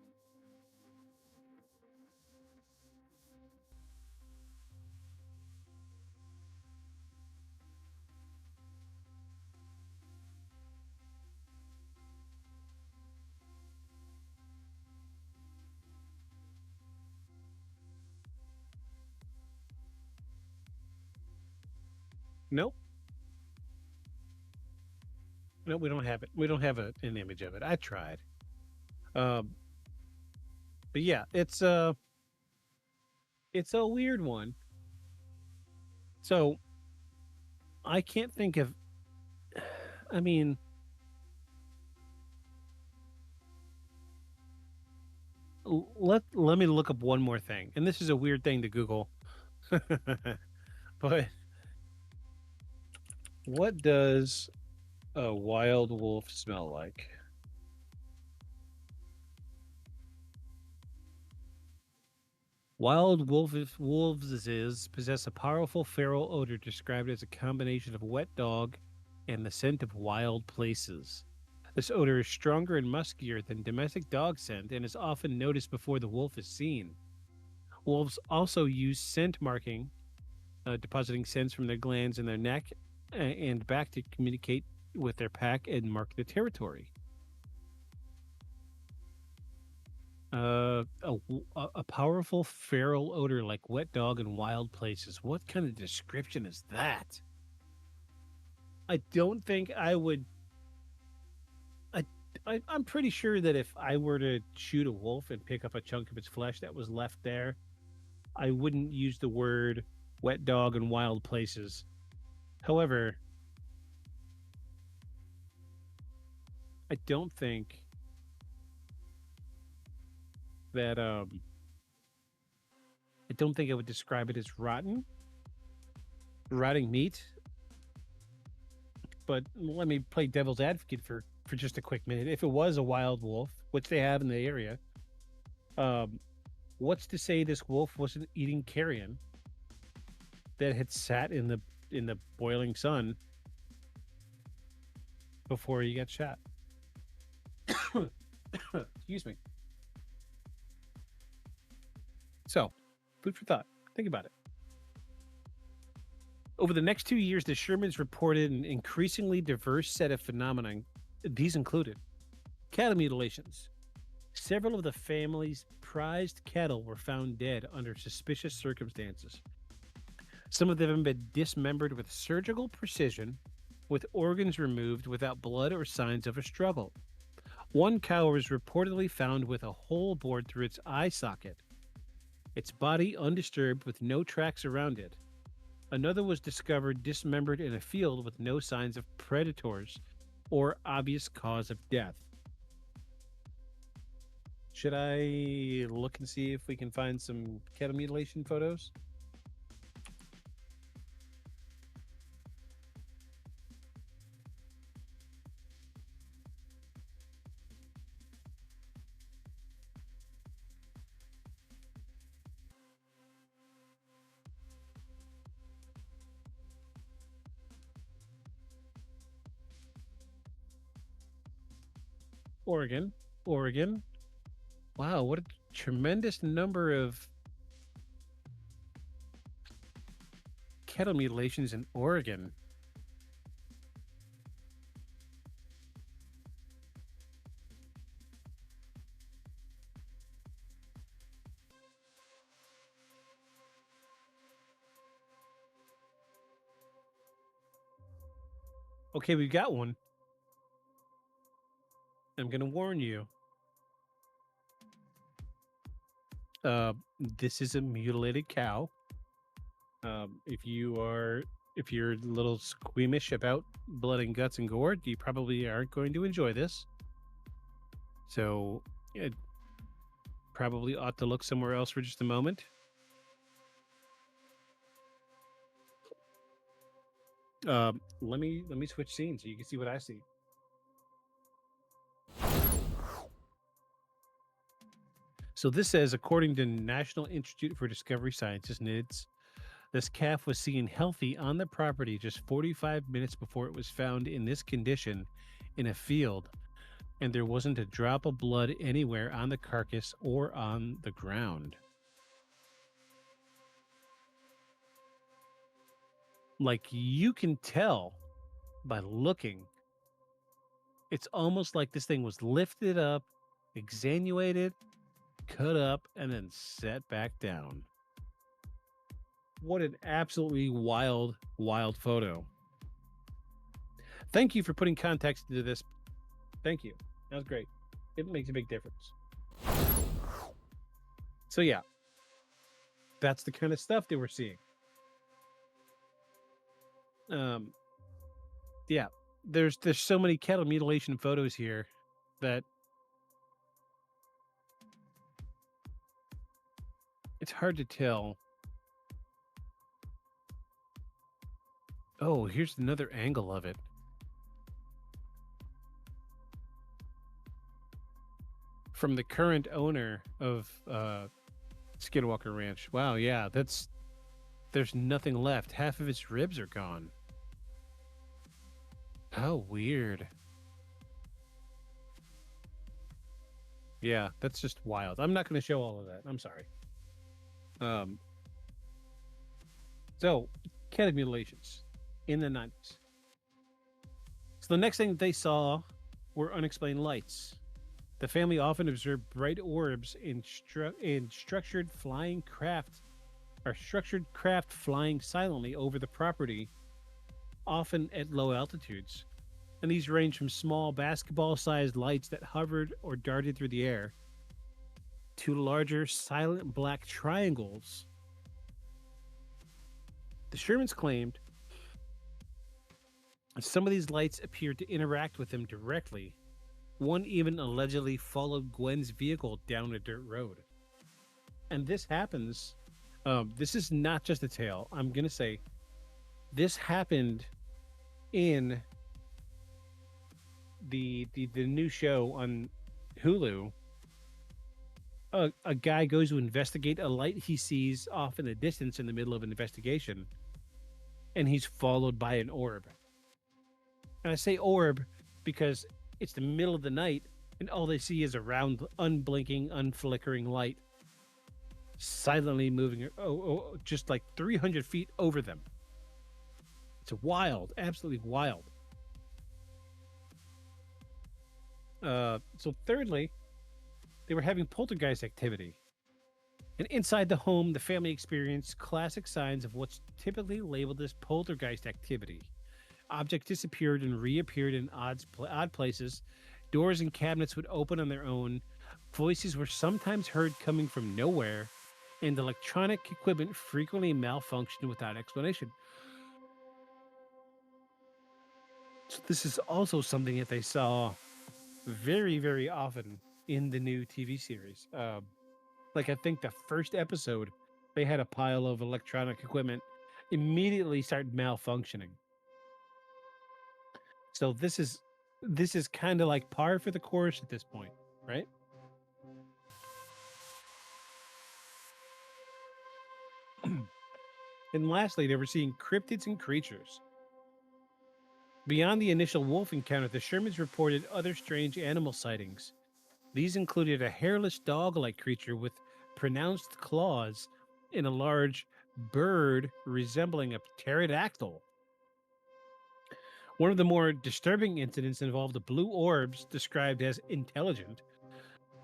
Nope. No, we don't have it. We don't have an image of it. I tried. But yeah, it's a weird one. So I can't think of. I mean, let me look up one more thing, and this is a weird thing to Google. But what does a wild wolf smell like? Wild wolves possess a powerful feral odor described as a combination of wet dog and the scent of wild places. This odor is stronger and muskier than domestic dog scent and is often noticed before the wolf is seen. Wolves also use scent marking, depositing scents from their glands in their neck and back to communicate with their pack and mark their territory. A powerful feral odor like wet dog and wild places. What kind of description is that? I don't think I would. I'm pretty sure that if I were to shoot a wolf and pick up a chunk of its flesh that was left there, I wouldn't use the word wet dog and wild places. However, I don't think that I don't think I would describe it as rotting meat. But let me play devil's advocate for just a quick minute. If it was a wild wolf, which they have in the area, what's to say this wolf wasn't eating carrion that had sat in the boiling sun before he got shot? Excuse me. So, food for thought. Think about it. Over the next 2 years, the Shermans reported an increasingly diverse set of phenomena. These included cattle mutilations. Several of the family's prized cattle were found dead under suspicious circumstances. Some of them have been dismembered with surgical precision, with organs removed without blood or signs of a struggle. One cow was reportedly found with a hole bored through its eye socket, its body undisturbed with no tracks around it. Another was discovered dismembered in a field with no signs of predators or obvious cause of death. Should I look and see if we can find some cattle mutilation photos? Oregon. Oregon. Wow, what a tremendous number of cattle mutilations in Oregon. Okay, we've got one. I'm going to warn you. This is a mutilated cow. If you're a little squeamish about blood and guts and gore, you probably aren't going to enjoy this. So, it probably ought to look somewhere else for just a moment. Let me switch scenes so you can see what I see. So this says, according to National Institute for Discovery Sciences, NIDS, this calf was seen healthy on the property just 45 minutes before it was found in this condition in a field, and there wasn't a drop of blood anywhere on the carcass or on the ground. Like, you can tell by looking. It's almost like this thing was lifted up, exsanguinated, cut up, and then set back down. What an absolutely wild, wild photo. Thank you for putting context into this. Thank you. That was great. It makes a big difference. So yeah, that's the kind of stuff that we're seeing. Yeah, there's so many cattle mutilation photos here that it's hard to tell. Oh, here's another angle of it. From the current owner of Skinwalker Ranch. Wow, yeah, there's nothing left. Half of its ribs are gone. How weird. Yeah, that's just wild. I'm not going to show all of that. I'm sorry. So, cattle mutilations in the 90s. So the next thing they saw were unexplained lights. The family often observed bright orbs in structured craft flying silently over the property, often at low altitudes. And these range from small basketball-sized lights that hovered or darted through the air to larger silent black triangles. The Shermans claimed some of these lights appeared to interact with them directly. One even allegedly followed Gwen's vehicle down a dirt road. And this happens. This is not just a tale. I'm going to say this happened in the new show on Hulu. A guy goes to investigate a light he sees off in the distance in the middle of an investigation, and he's followed by an orb. And I say orb because it's the middle of the night, and all they see is a round, unblinking, unflickering light silently moving just like 300 feet over them. It's wild, absolutely wild. So thirdly, they were having poltergeist activity. And inside the home, the family experienced classic signs of what's typically labeled as poltergeist activity. Objects disappeared and reappeared in odd places. Doors and cabinets would open on their own. Voices were sometimes heard coming from nowhere, and electronic equipment frequently malfunctioned without explanation. So this is also something that they saw very, very often in the new TV series. Like I think the first episode, they had a pile of electronic equipment immediately start malfunctioning. So this is kind of like par for the course at this point, right? And lastly, they were seeing cryptids and creatures. Beyond the initial wolf encounter, the Shermans reported other strange animal sightings. These included a hairless dog-like creature with pronounced claws and a large bird resembling a pterodactyl. One of the more disturbing incidents involved the blue orbs described as intelligent.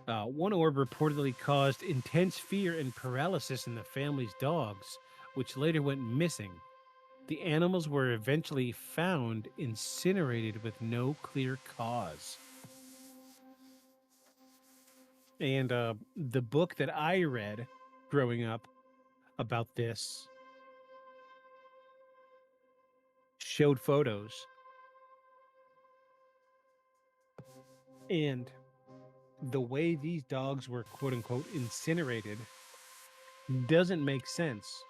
One orb reportedly caused intense fear and paralysis in the family's dogs, which later went missing. The animals were eventually found incinerated with no clear cause. And the book that I read growing up about this showed photos. And the way these dogs were quote unquote incinerated doesn't make sense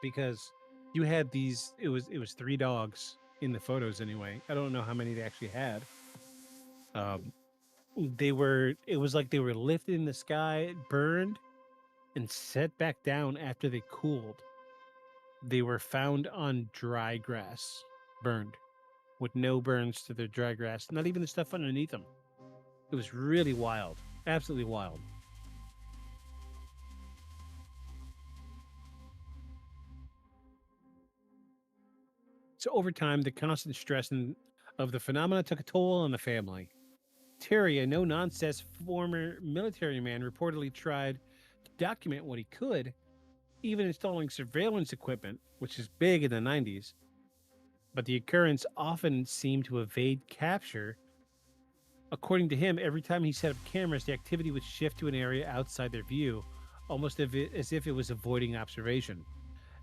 because you had these it was three dogs in the photos anyway. I don't know how many they actually had. Um it was like they were lifted in the sky, burned and set back down after they cooled. They were found on dry grass, burned with no burns to their dry grass, not even the stuff underneath them. It was really wild, absolutely wild. So over time, the constant stress of the phenomena took a toll on the family. Terry, a no nonsense former military man, reportedly tried to document what he could, even installing surveillance equipment, which is big in the 90s. But the occurrence often seemed to evade capture. According to him, every time he set up cameras, the activity would shift to an area outside their view, almost as if it was avoiding observation.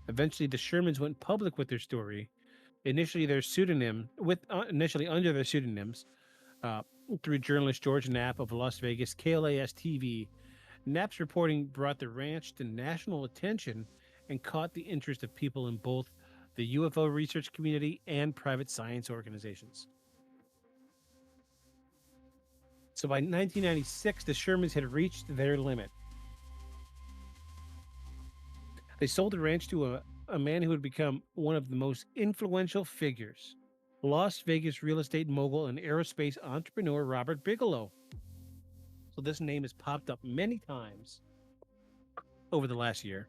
Eventually, the Shermans went public with their story, initially under their pseudonyms, uh, through journalist George Knapp of Las Vegas KLAS TV. Knapp's reporting brought the ranch to national attention and caught the interest of people in both the UFO research community and private science organizations. So by 1996, the Shermans had reached their limit. They sold the ranch to a man who would become one of the most influential figures, Las Vegas real estate mogul and aerospace entrepreneur Robert Bigelow. So this name has popped up many times over the last year.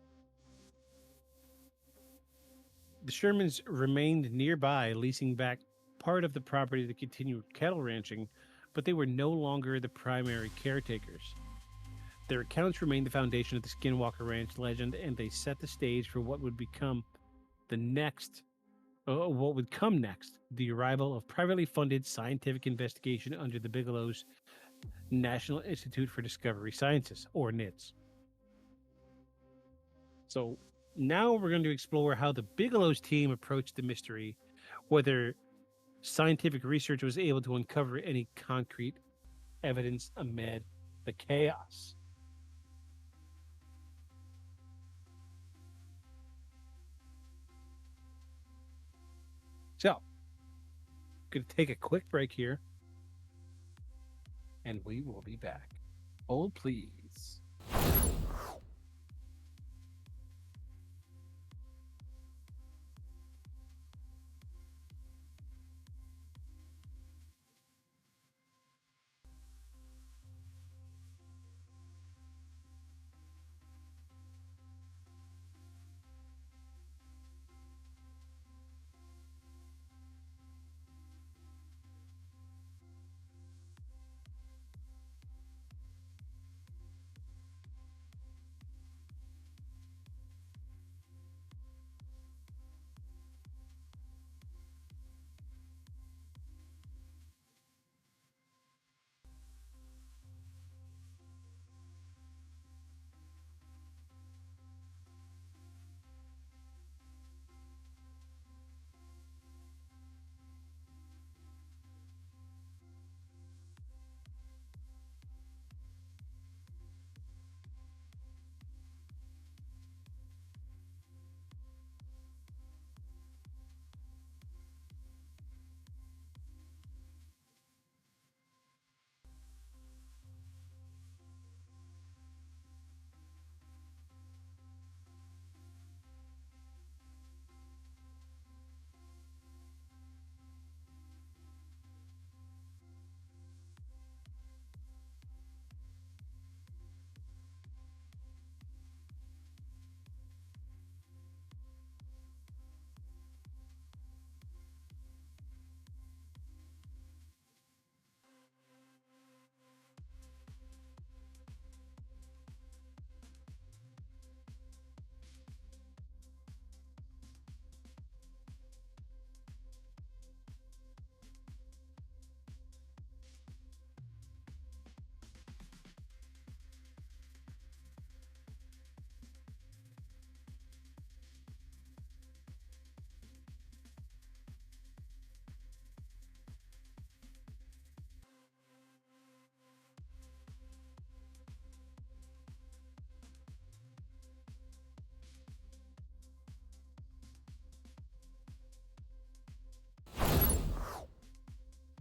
The Shermans remained nearby, leasing back part of the property to continue cattle ranching, but they were no longer the primary caretakers. Their accounts remained the foundation of the Skinwalker Ranch legend, and they set the stage for what would come next, the arrival of privately funded scientific investigation under the Bigelow's National Institute for Discovery Sciences, or NIDS. So now we're going to explore how the Bigelow's team approached the mystery, whether scientific research was able to uncover any concrete evidence amid the chaos. So, going to take a quick break here, and we will be back. Hold, please.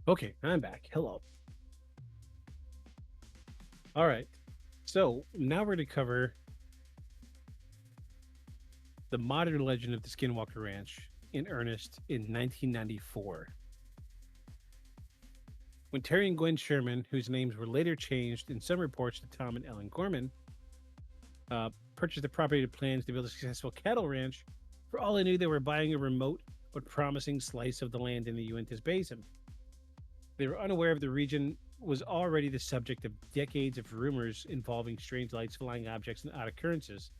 Okay, I'm back. Hello. All right. So now we're going to cover the modern legend of the Skinwalker Ranch in earnest in 1994. When Terry and Gwen Sherman, whose names were later changed in some reports to Tom and Ellen Gorman, purchased the property to plans to build a successful cattle ranch, for all they knew, they were buying a remote but promising slice of the land in the Uintas Basin. They were unaware of the region was already the subject of decades of rumors involving strange lights, flying objects, and odd occurrences.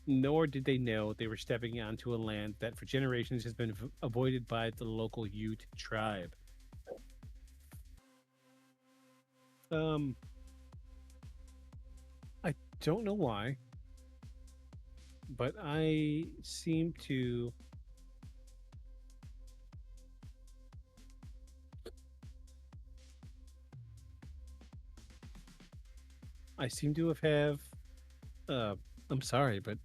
Nor did they know they were stepping onto a land that for generations has been avoided by the local Ute tribe. I don't know why, but I seem to have I'm sorry, but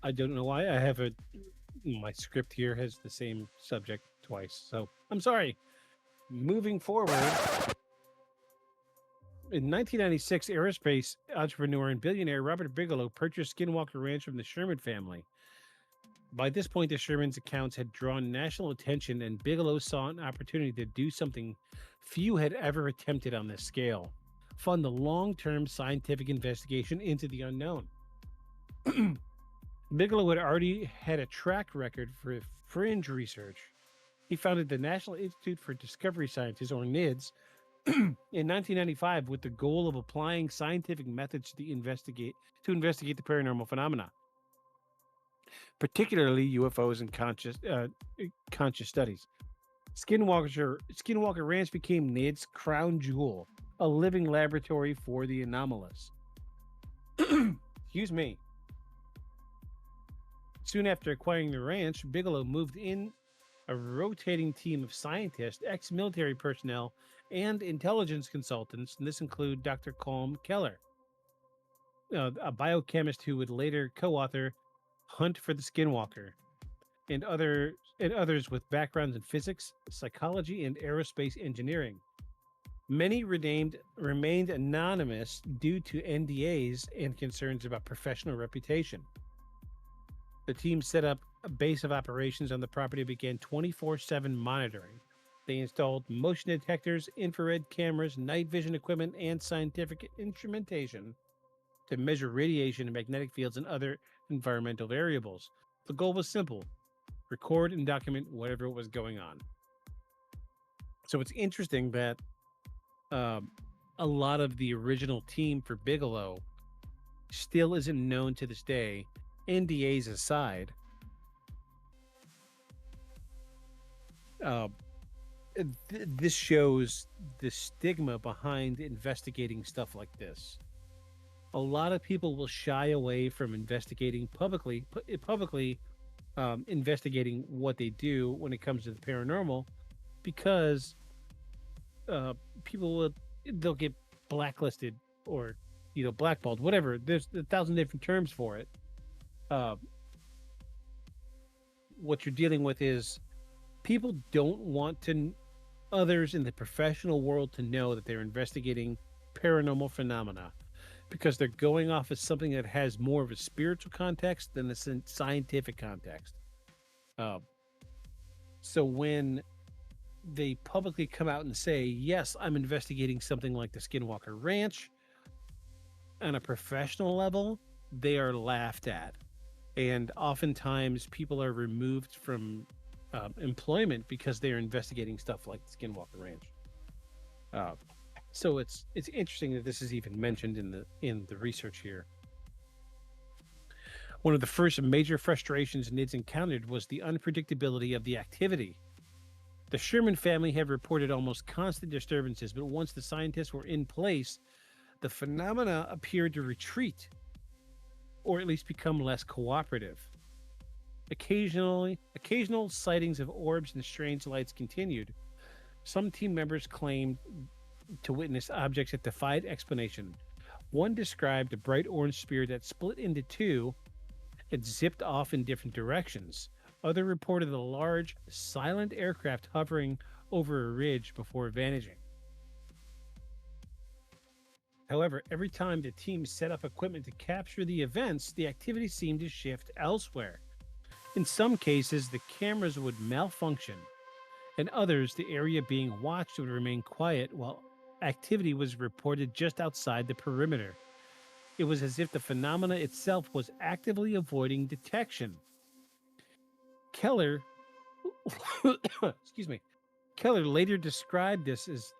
I don't know why I have my script here has the same subject twice. So I'm sorry. Moving forward, in 1996, aerospace entrepreneur and billionaire Robert Bigelow purchased Skinwalker Ranch from the Sherman family. By this point, the Shermans' accounts had drawn national attention, and Bigelow saw an opportunity to do something few had ever attempted on this scale: fund the long-term scientific investigation into the unknown. Bigelow had already had a track record for fringe research. He founded the National Institute for Discovery Sciences, or NIDS, in 1995 with the goal of applying scientific methods to investigate the paranormal phenomena, particularly UFOs and conscious studies. Skinwalker Ranch became NIDS' crown jewel, a living laboratory for the anomalous. Excuse me. Soon after acquiring the ranch, Bigelow moved in a rotating team of scientists, ex-military personnel, and intelligence consultants, and this include Dr. Colm Keller, a biochemist who would later co-author Hunt for the Skinwalker, and others with backgrounds in physics, psychology, and aerospace engineering. Many remained anonymous due to NDAs and concerns about professional reputation. The team set up a base of operations on the property and began 24/7 monitoring. They installed motion detectors, infrared cameras, night vision equipment, and scientific instrumentation to measure radiation and magnetic fields and other environmental variables. The goal was simple: record and document whatever was going on. So it's interesting that a lot of the original team for Bigelow still isn't known to this day, NDAs aside. This shows the stigma behind investigating stuff like this. A lot of people will shy away from investigating publicly investigating what they do when it comes to the paranormal, because they'll get blacklisted or blackballed, whatever. There's 1,000 different terms for it. What you're dealing with is people don't want others in the professional world to know that they're investigating paranormal phenomena, because they're going off as something that has more of a spiritual context than a scientific context. So when they publicly come out and say, yes, I'm investigating something like the Skinwalker Ranch on a professional level, they are laughed at. And oftentimes people are removed from employment because they're investigating stuff like the Skinwalker Ranch. So it's interesting that this is even mentioned in the research here. One of the first major frustrations NIDS encountered was the unpredictability of the activity. The Sherman family had reported almost constant disturbances, but once the scientists were in place, the phenomena appeared to retreat, or at least become less cooperative. Occasional sightings of orbs and strange lights continued. Some team members claimed to witness objects that defied explanation. One described a bright orange sphere that split into two and zipped off in different directions. Others reported a large, silent aircraft hovering over a ridge before vanishing. However, every time the team set up equipment to capture the events, the activity seemed to shift elsewhere. In some cases, the cameras would malfunction. In others, the area being watched would remain quiet while activity was reported just outside the perimeter. It was as if the phenomena itself was actively avoiding detection. Keller, excuse me, Keller later described this as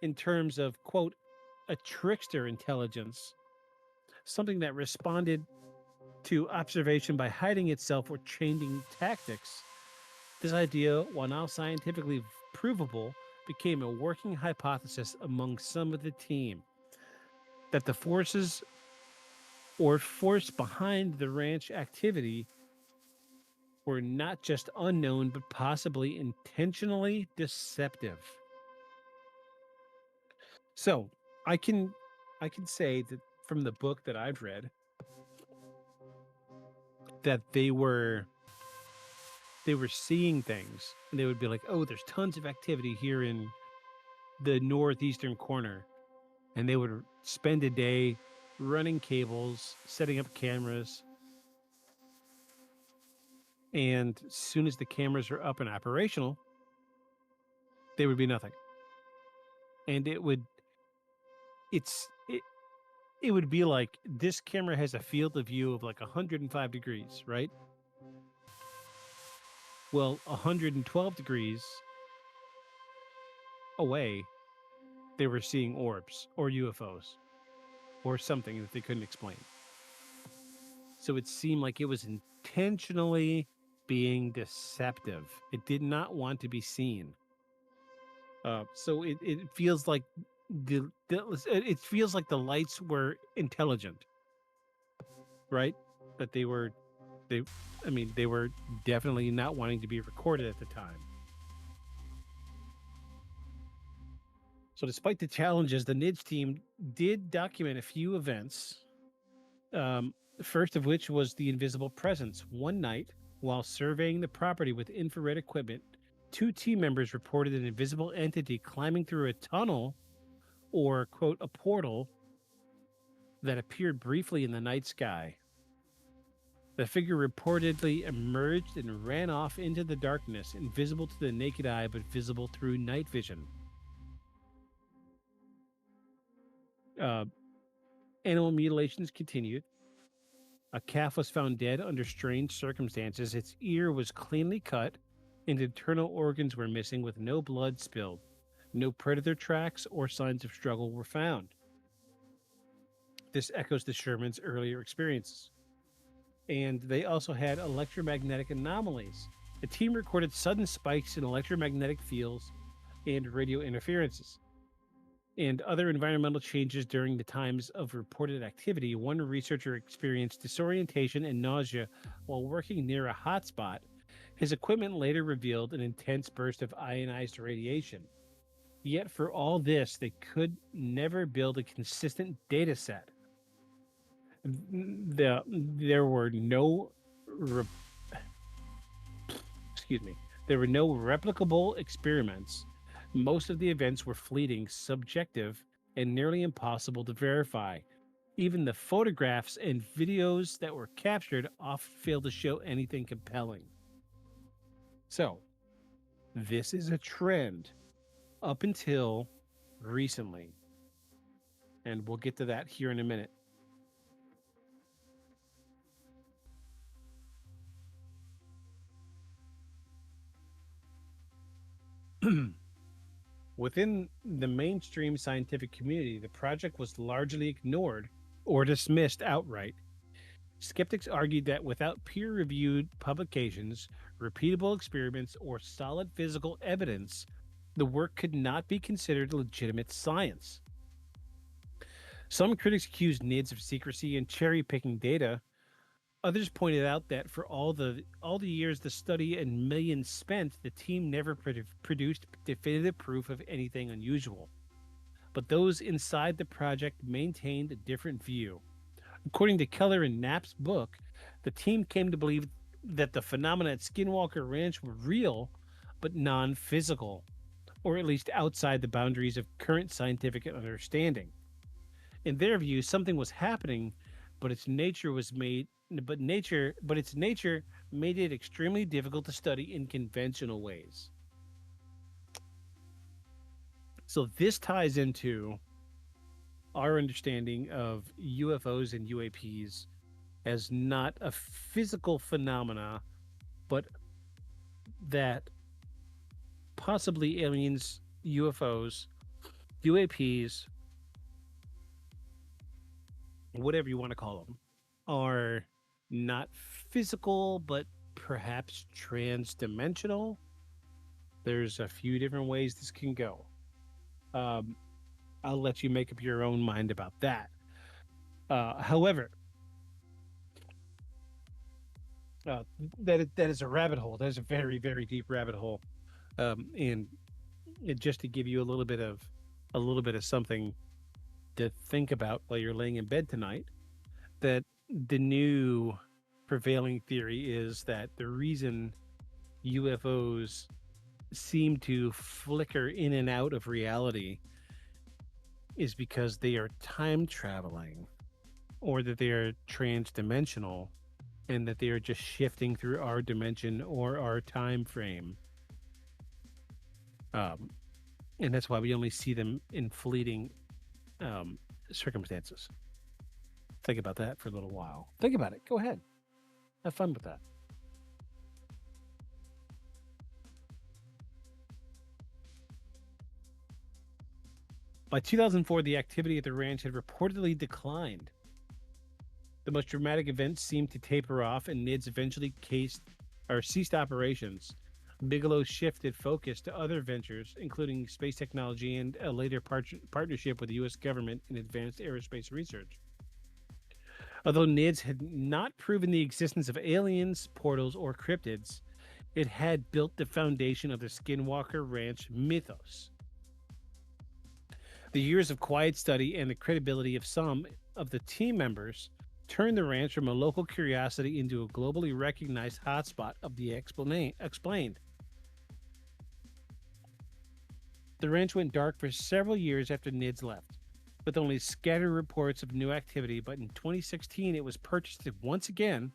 in terms of, quote, a trickster intelligence, something that responded to observation by hiding itself or changing tactics. This idea, while now scientifically provable, became a working hypothesis among some of the team that the forces or force behind the ranch activity were not just unknown but possibly intentionally deceptive. So, I can say that from the book that I've read that they were seeing things and they would be like, "Oh, there's tons of activity here in the northeastern corner." And they would spend a day running cables, setting up cameras. And as soon as the cameras are up and operational, there would be nothing. And it would be like this camera has a field of view of like 105 degrees, right? Well, 112 degrees away, they were seeing orbs or UFOs or something that they couldn't explain. So it seemed like it was intentionally being deceptive. It did not want to be seen. So it feels like it feels like the lights were intelligent, right? But they were definitely not wanting to be recorded at the time. So despite the challenges, the NIDS team did document a few events. First of which was the invisible presence. One night, while surveying the property with infrared equipment, 2 team members reported an invisible entity climbing through a tunnel or, quote, a portal that appeared briefly in the night sky. The figure reportedly emerged and ran off into the darkness, invisible to the naked eye but visible through night vision. Animal mutilations continued. A calf was found dead under strange circumstances. Its ear was cleanly cut, and internal organs were missing with no blood spilled. No predator tracks or signs of struggle were found. This echoes the Sherman's earlier experiences. And they also had electromagnetic anomalies. The team recorded sudden spikes in electromagnetic fields and radio interferences and other environmental changes during the times of reported activity. One researcher experienced disorientation and nausea while working near a hotspot. His equipment later revealed an intense burst of ionized radiation. Yet for all this, they could never build a consistent data set. There were no replicable experiments. Most of the events were fleeting, subjective, and nearly impossible to verify. Even the photographs and videos that were captured often failed to show anything compelling. So, this is a trend up until recently. And we'll get to that here in a minute. Within the mainstream scientific community, the project was largely ignored or dismissed outright. Skeptics argued that without peer-reviewed publications, repeatable experiments, or solid physical evidence, the work could not be considered legitimate science. Some critics accused NIDS of secrecy and cherry-picking data. Others pointed out that for all the years the study and millions spent, the team never produced definitive proof of anything unusual. But those inside the project maintained a different view. According to Keller and Knapp's book, the team came to believe that the phenomena at Skinwalker Ranch were real, but non-physical, or at least outside the boundaries of current scientific understanding. In their view, something was happening, but its nature made it extremely difficult to study in conventional ways. So this ties into our understanding of UFOs and UAPs as not a physical phenomena, but that possibly aliens, UFOs, UAPs, whatever you want to call them, are not physical, but perhaps transdimensional. There's a few different ways this can go. I'll let you make up your own mind about that. However, that is a rabbit hole. That is a very, very deep rabbit hole. And just to give you a little bit of something to think about while you're laying in bed tonight, that the new prevailing theory is that the reason UFOs seem to flicker in and out of reality is because they are time traveling, or that they are transdimensional, and that they are just shifting through our dimension or our time frame. And that's why we only see them in fleeting circumstances. Think about that for a little while. Think about it. Go ahead. Have fun with that. By 2004, the activity at the ranch had reportedly declined. The most dramatic events seemed to taper off, and NIDS eventually ceased operations. Bigelow shifted focus to other ventures, including space technology and a later partnership with the U.S. government in advanced aerospace research. Although NIDS had not proven the existence of aliens, portals, or cryptids, it had built the foundation of the Skinwalker Ranch mythos. The years of quiet study and the credibility of some of the team members turned the ranch from a local curiosity into a globally recognized hotspot of the explained. The ranch went dark for several years after NIDS left, with only scattered reports of new activity, but in 2016 it was purchased once again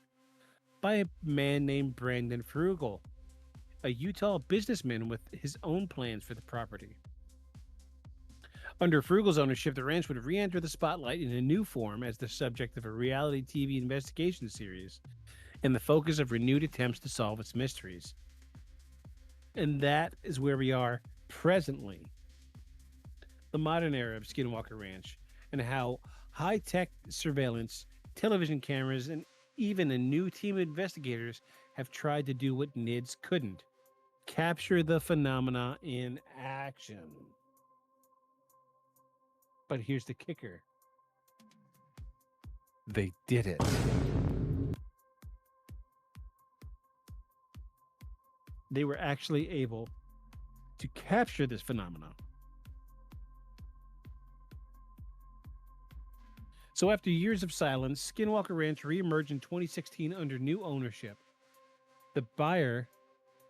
by a man named Brandon Frugal, a Utah businessman with his own plans for the property. Under Frugal's ownership, the ranch would re-enter the spotlight in a new form as the subject of a reality TV investigation series and the focus of renewed attempts to solve its mysteries. And that is where we are presently. The modern era of Skinwalker Ranch, and how high-tech surveillance, television cameras, and even a new team of investigators have tried to do what NIDS couldn't: capture the phenomena in action. But here's the kicker. They did it. They were actually able to capture this phenomenon. So after years of silence, Skinwalker Ranch reemerged in 2016 under new ownership. The buyer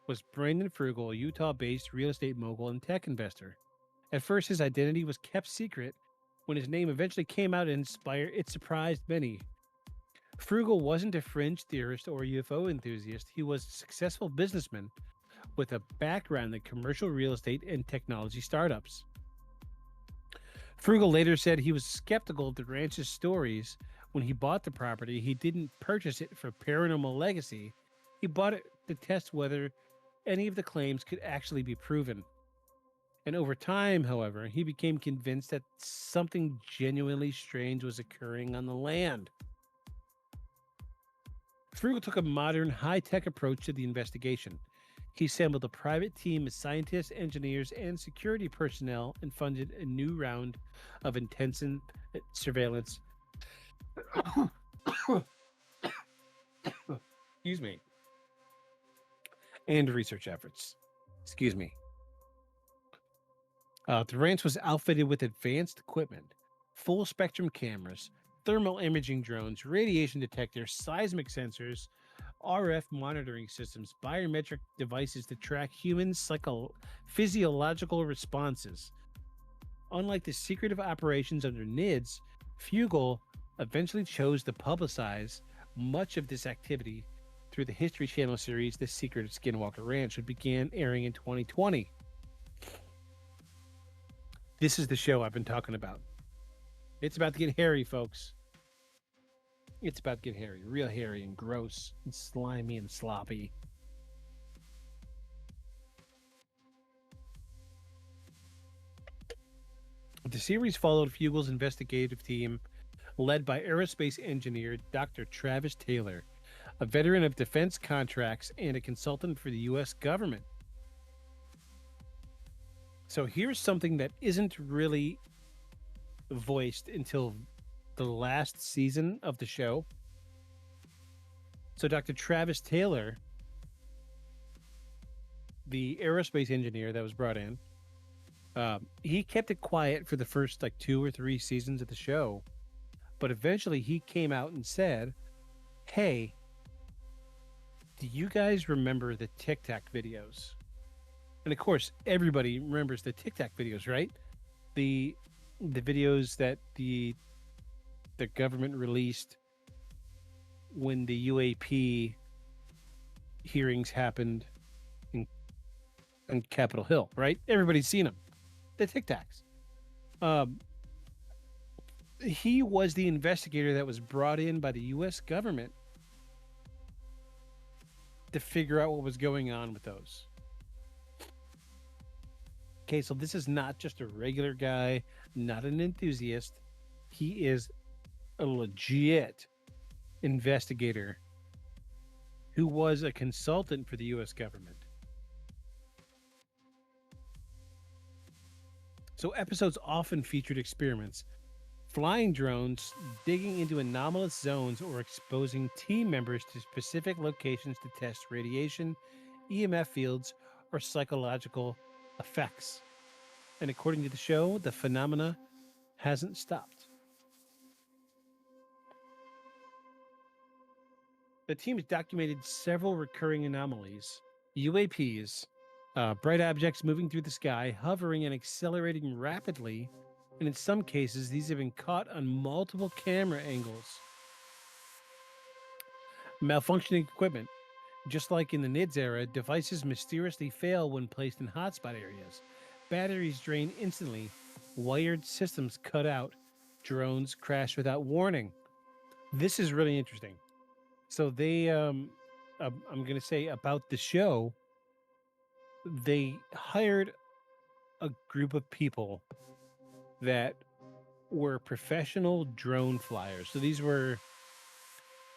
was Brandon Frugal, a Utah-based real estate mogul and tech investor. At first, his identity was kept secret. When his name eventually came out, it surprised many. Frugal wasn't a fringe theorist or a UFO enthusiast. He was a successful businessman with a background in commercial real estate and technology startups. Frugal later said he was skeptical of the ranch's stories. When he bought the property, he didn't purchase it for paranormal legacy. He bought it to test whether any of the claims could actually be proven. And over time, however, he became convinced that something genuinely strange was occurring on the land. Frugal took a modern, high-tech approach to the investigation. He assembled a private team of scientists, engineers, and security personnel and funded a new round of intensive surveillance. Excuse me. And research efforts. Excuse me. The ranch was outfitted with advanced equipment, full spectrum cameras, thermal imaging drones, radiation detectors, seismic sensors, RF monitoring systems, biometric devices to track human physiological responses. Unlike the secretive operations under NIDS, Fugel eventually chose to publicize much of this activity through the History Channel series The Secret of Skinwalker Ranch, which began airing in 2020. This is the show I've been talking about. It's about to get hairy, folks. It's about to get hairy. Real hairy and gross and slimy and sloppy. The series followed Fugel's investigative team, led by aerospace engineer Dr. Travis Taylor, a veteran of defense contracts and a consultant for the U.S. government. So here's something that isn't really voiced until the last season of the show. So Dr. Travis Taylor, the aerospace engineer that was brought in, he kept it quiet for the first 2 or 3 seasons of the show, but eventually he came out and said, "Hey, do you guys remember the Tic Tac videos?" And of course, everybody remembers the Tic Tac videos, right? The videos that the government released when the UAP hearings happened in Capitol Hill, right? Everybody's seen them. The Tic Tacs. He was the investigator that was brought in by the U.S. government to figure out what was going on with those. Okay, so this is not just a regular guy, not an enthusiast. He is a legit investigator who was a consultant for the U.S. government. So episodes often featured experiments, flying drones, digging into anomalous zones, or exposing team members to specific locations to test radiation, EMF fields, or psychological effects. And according to the show, the phenomena hasn't stopped. The team has documented several recurring anomalies, UAPs, bright objects moving through the sky, hovering and accelerating rapidly, and in some cases, these have been caught on multiple camera angles. Malfunctioning equipment. Just like in the NIDS era, devices mysteriously fail when placed in hotspot areas. Batteries drain instantly. Wired systems cut out. Drones crash without warning. This is really interesting. So they, I'm going to say about the show, they hired a group of people that were professional drone flyers. So these were,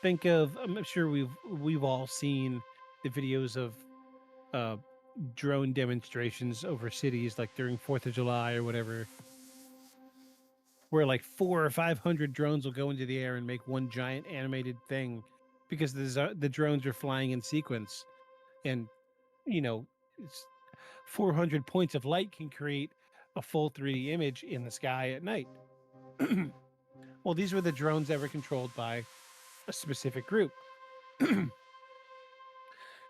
think of, I'm sure we've all seen the videos of drone demonstrations over cities, like during 4th of July or whatever, where 400 or 500 drones will go into the air and make one giant animated thing because the drones are flying in sequence, and it's 400 points of light can create a full 3D image in the sky at night. Well, these were the drones that were controlled by a specific group.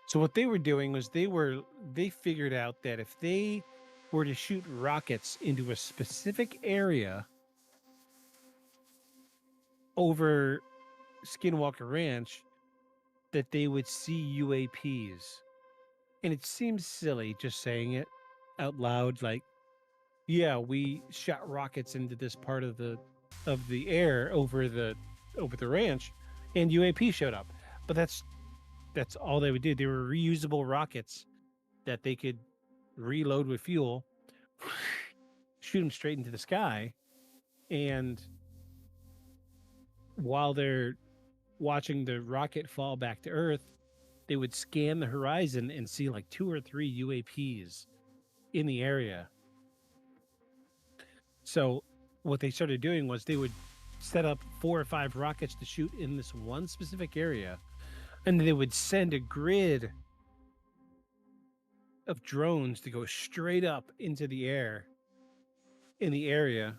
So what they were doing was they figured out that if they were to shoot rockets into a specific area over Skinwalker Ranch, that they would see UAPs. And it seems silly just saying it out loud, yeah, we shot rockets into this part of the air over the ranch, and UAP showed up. But that's all they would do. They were reusable rockets that they could reload with fuel, shoot them straight into the sky, and while they're watching the rocket fall back to Earth, they would scan the horizon and see 2 or 3 UAPs in the area. So what they started doing was they would set up 4 or 5 rockets to shoot in this one specific area, and they would send a grid of drones to go straight up into the air in the area,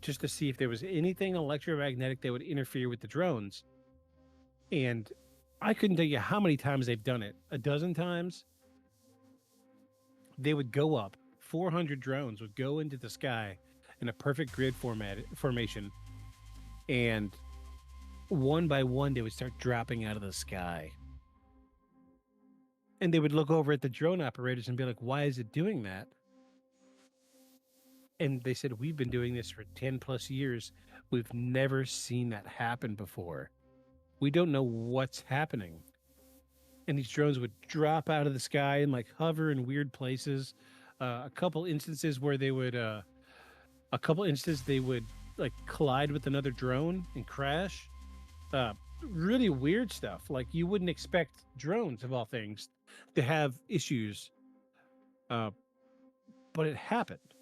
just to see if there was anything electromagnetic that would interfere with the drones. And I couldn't tell you how many times they've done it. A dozen times. They would go up. 400 drones would go into the sky in a perfect grid formation, and one by one they would start dropping out of the sky. And they would look over at the drone operators and be like, "Why is it doing that?" And they said, "We've been doing this for 10 plus years. We've never seen that happen before. We don't know what's happening." And these drones would drop out of the sky and like hover in weird places. A couple instances where they would like collide with another drone and crash. Really weird stuff. Like you wouldn't expect drones, of all things, to have issues. But it happened.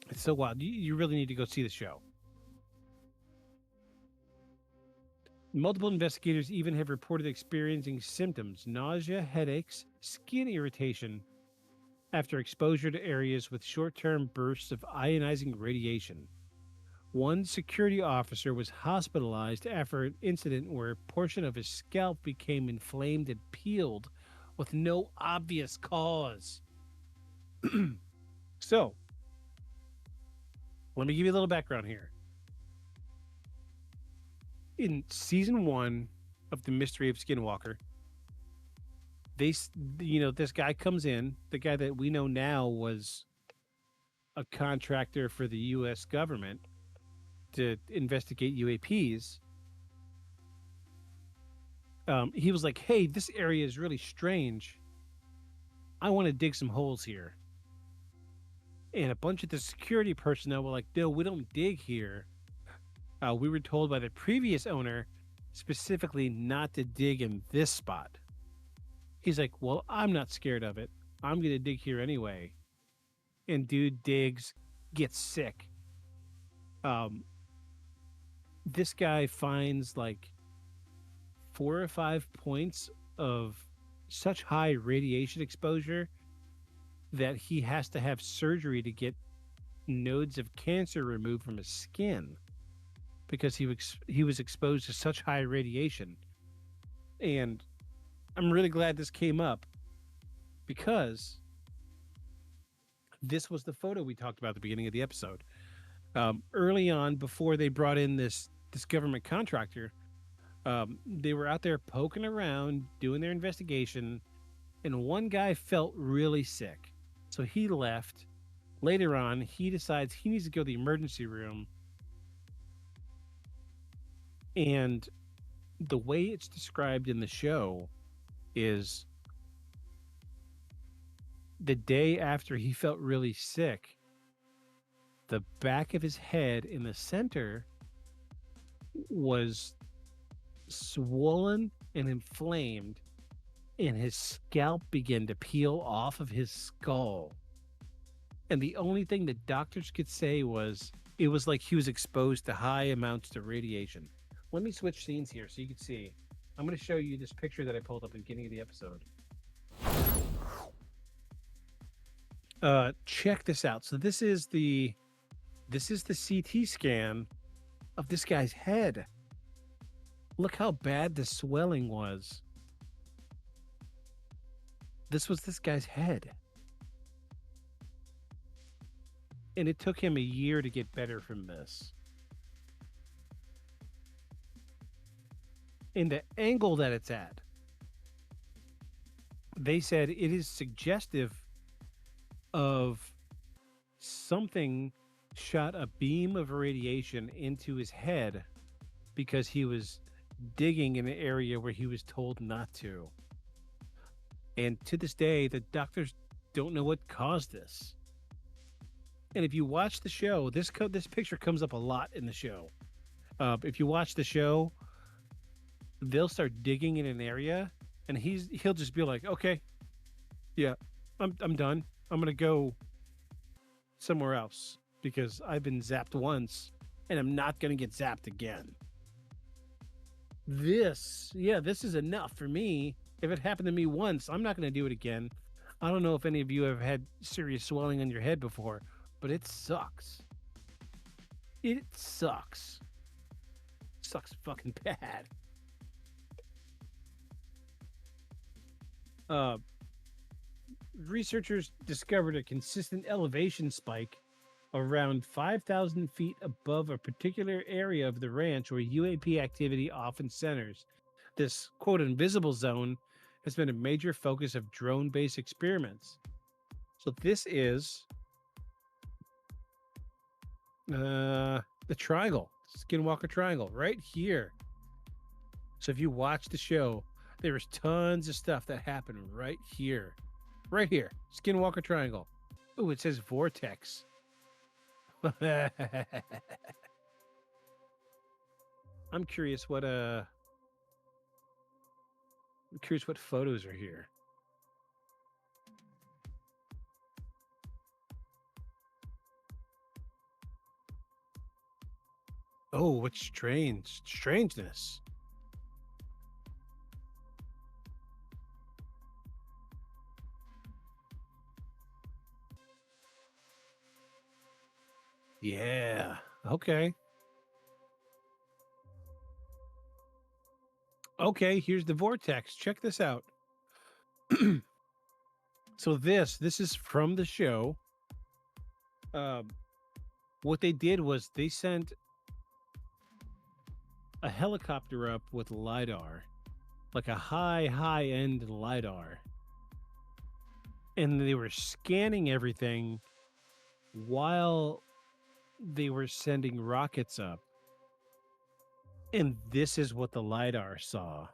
It's so wild. You really need to go see the show. Multiple investigators even have reported experiencing symptoms, nausea, headaches, skin irritation after exposure to areas with short-term bursts of ionizing radiation. One security officer was hospitalized after an incident where a portion of his scalp became inflamed and peeled with no obvious cause. So, let me give you a little background here. In season 1 of The Mystery of Skinwalker, this guy comes in, the guy that we know now was a contractor for the U.S. government to investigate UAPs. He was like, "Hey, this area is really strange. I want to dig some holes here." And a bunch of the security personnel were like, "No, we don't dig here. We were told by the previous owner specifically not to dig in this spot." He's like, "Well, I'm not scared of it. I'm going to dig here anyway." And dude digs, gets sick. This guy finds like 4 or 5 points of such high radiation exposure that he has to have surgery to get nodes of cancer removed from his skin because he was exposed to such high radiation. And I'm really glad this came up because this was the photo we talked about at the beginning of the episode. Early on, before they brought in this government contractor, they were out there poking around, doing their investigation, and one guy felt really sick. So he left. Later on, he decides he needs to go to the emergency room. And the way it's described in the show is the day after he felt really sick, the back of his head in the center was swollen and inflamed, and his scalp began to peel off of his skull. And the only thing the doctors could say was it was like he was exposed to high amounts of radiation. Let me switch scenes here so you can see. I'm going to show you this picture that I pulled up at the beginning of the episode. Check this out. So this is the CT scan of this guy's head. Look how bad the swelling was. This was this guy's head. And it took him a year to get better from this. In the angle that it's at, they said it is suggestive of something shot a beam of radiation into his head because he was digging in an area where he was told not to. And to this day, the doctors don't know what caused this. And if you watch the show, this picture comes up a lot in the show. If you watch the show, they'll start digging in an area, and he'll just be like, "Okay, yeah, I'm done. I'm gonna go somewhere else because I've been zapped once, and I'm not gonna get zapped again. This is enough for me. If it happened to me once, I'm not gonna do it again." I don't know if any of you have had serious swelling on your head before, but it sucks. It sucks. Sucks fucking bad. Uh, Researchers discovered a consistent elevation spike around 5,000 feet above a particular area of the ranch where UAP activity often centers. This quote invisible zone has been a major focus of drone based experiments. So, this is the triangle, Skinwalker Triangle, right here. So, if you watch the show, there is tons of stuff that happened right here. Right here, Skinwalker Triangle. Oh, it says vortex. I'm curious what photos are here. Oh, what strangeness. Yeah. Okay. Okay, here's the vortex. Check this out. So this is from the show. What they did was they sent a helicopter up with lidar, like a high end lidar, and they were scanning everything while they were sending rockets up. And this is what the lidar saw.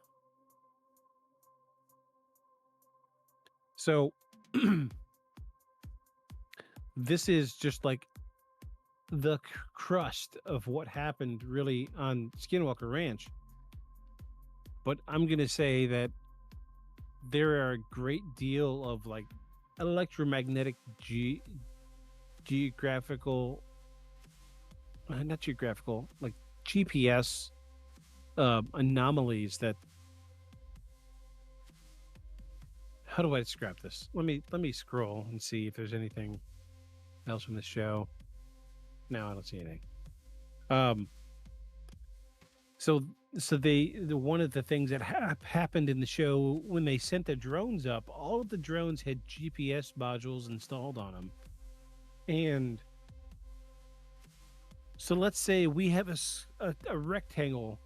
So this is just like the crust of what happened really on Skinwalker Ranch. But I'm going to say that there are a great deal of like electromagnetic geographical, not geographical, like GPS anomalies that. How do I describe this? Let me scroll and see if there's anything else from the show. No, I don't see anything. So one of the things that happened in the show when they sent the drones up, all of the drones had GPS modules installed on them, and so let's say we have a rectangle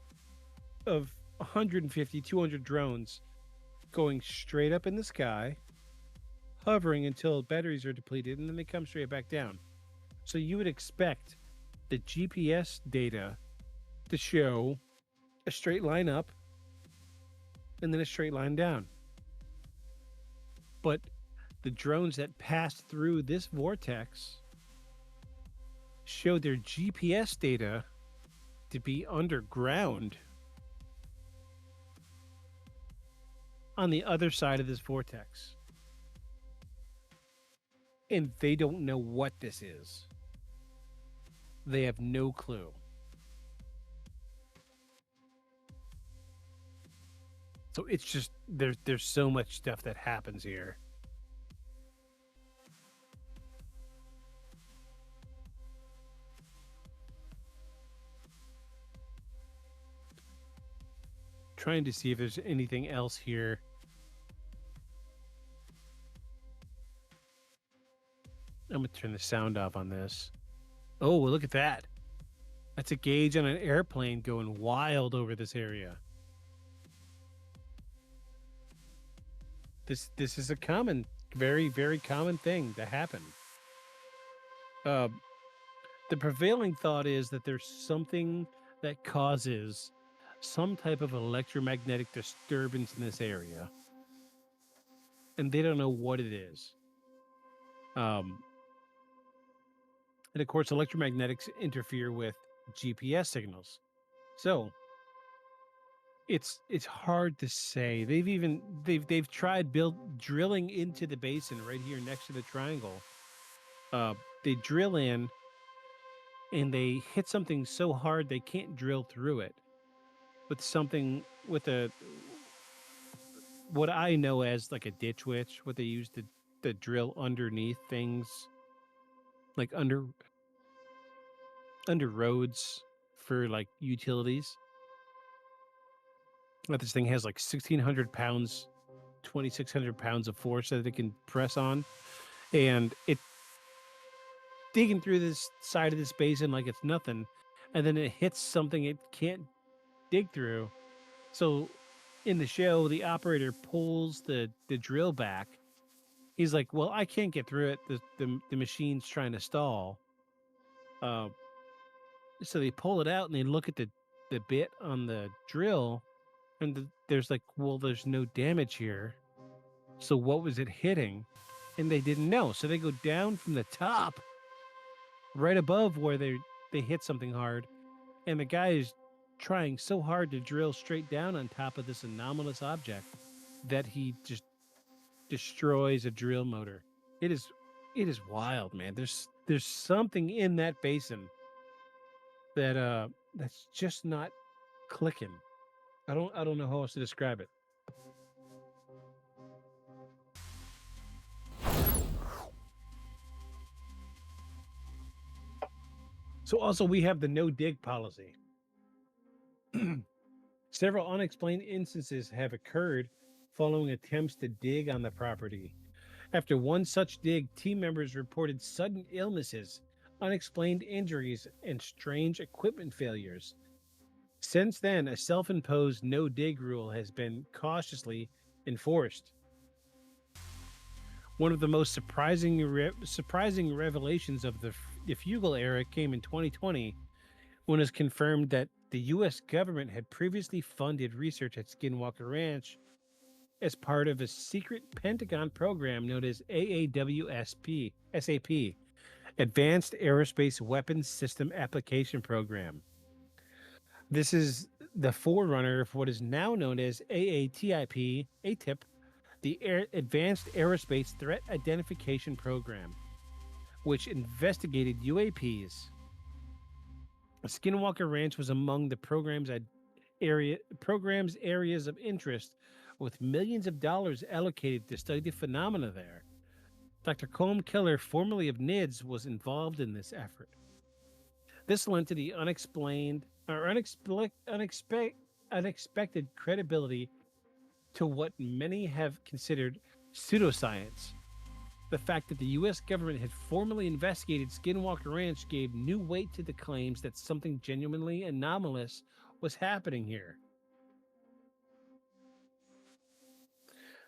of 150, 200 drones going straight up in the sky, hovering until batteries are depleted, and then they come straight back down. So you would expect the GPS data to show a straight line up and then a straight line down. But the drones that passed through this vortex showed their GPS data to be underground on the other side of this vortex. And they don't know what this is. They have no clue. So it's just there's so much stuff that happens here. Trying to see if there's anything else here. I'm gonna turn the sound off on this. Oh, well, look at that. That's a gauge on an airplane going wild over this area. This is a common, very, very common thing to happen. The prevailing thought is that there's something that causes some type of electromagnetic disturbance in this area, and they don't know what it is. And of course, electromagnetics interfere with GPS signals, so it's hard to say. They've tried drilling into the basin right here next to the triangle. They drill in and they hit something so hard they can't drill through it with what I know as like a ditch witch, what they use to drill underneath things, like under roads for like utilities. But this thing has like 1,600 pounds 2,600 pounds of force that it can press on, and it digging through this side of this basin like it's nothing, and then it hits something it can't dig through. So in the show, the operator pulls the drill back. He's like, "Well, I can't get through it. The machine's trying to stall." Uh, so they pull it out and they look at the bit on the drill, and there's like, "Well, there's no damage here. So what was it hitting?" And they didn't know. So they go down from the top, right above where they hit something hard, and the guy is trying so hard to drill straight down on top of this anomalous object that he just destroys a drill motor. It is wild, man. There's something in that basin that's just not clicking. I don't know how else to describe it. So also we have the no dig policy. Several unexplained instances have occurred following attempts to dig on the property. After one such dig, team members reported sudden illnesses, unexplained injuries, and strange equipment failures. Since then, a self-imposed no-dig rule has been cautiously enforced. One of the most surprising revelations of the Fugal era came in 2020, when it was confirmed that the U.S. government had previously funded research at Skinwalker Ranch as part of a secret Pentagon program known as AAWSP, SAP, Advanced Aerospace Weapons System Application Program. This is the forerunner of what is now known as AATIP, ATIP, the Advanced Aerospace Threat Identification Program, which investigated UAPs. Skinwalker Ranch was among the program's areas of interest, with millions of dollars allocated to study the phenomena there. Dr. Colm Keller, formerly of NIDS, was involved in this effort. This lent to the unexplained or unexpected credibility to what many have considered pseudoscience. The fact that the U.S. government had formally investigated Skinwalker Ranch gave new weight to the claims that something genuinely anomalous was happening here.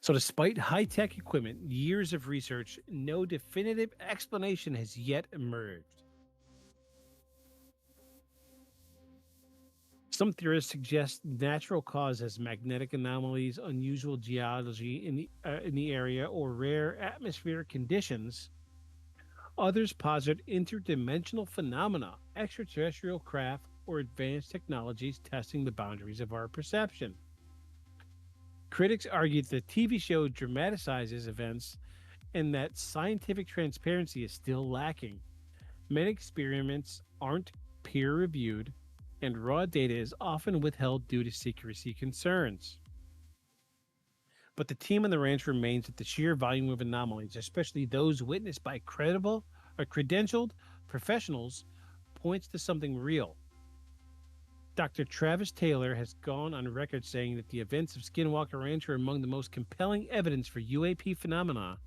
So despite high-tech equipment, years of research, no definitive explanation has yet emerged. Some theorists suggest natural cause as magnetic anomalies, unusual geology in the area, or rare atmospheric conditions. Others posit interdimensional phenomena, extraterrestrial craft, or advanced technologies testing the boundaries of our perception. Critics argue that the TV show dramatizes events and that scientific transparency is still lacking. Many experiments aren't peer-reviewed, and raw data is often withheld due to secrecy concerns. But the team on the ranch remains that the sheer volume of anomalies, especially those witnessed by credible or credentialed professionals, points to something real. Dr. Travis Taylor has gone on record saying that the events of Skinwalker Ranch are among the most compelling evidence for UAP phenomena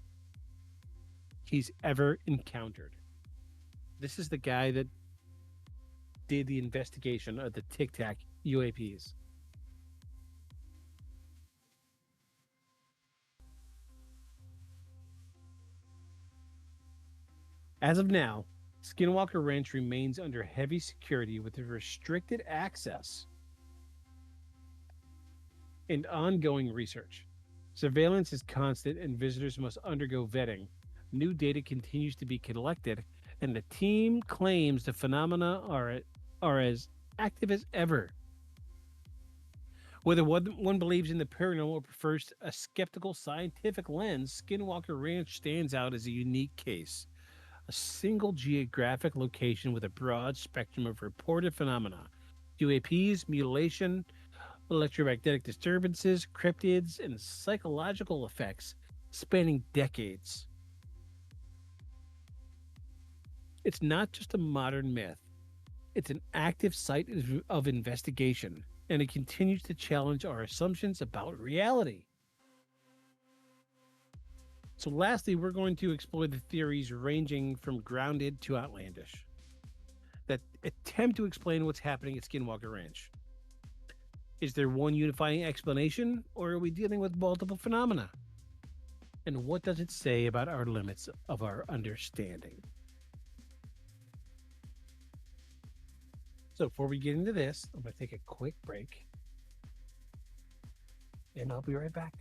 he's ever encountered. This is the guy that did the investigation of the Tic Tac UAPs. As of now, Skinwalker Ranch remains under heavy security with restricted access and ongoing research. Surveillance is constant and visitors must undergo vetting. New data continues to be collected, and the team claims the phenomena are as active as ever. Whether one believes in the paranormal or prefers a skeptical scientific lens, Skinwalker Ranch stands out as a unique case. A single geographic location with a broad spectrum of reported phenomena: UAPs, mutilation, electromagnetic disturbances, cryptids, and psychological effects spanning decades. It's not just a modern myth. It's an active site of investigation, and it continues to challenge our assumptions about reality. So, lastly, we're going to explore the theories ranging from grounded to outlandish that attempt to explain what's happening at Skinwalker Ranch. Is there one unifying explanation, or are we dealing with multiple phenomena? And what does it say about our limits of our understanding? So, before we get into this, I'm going to take a quick break, and I'll be right back.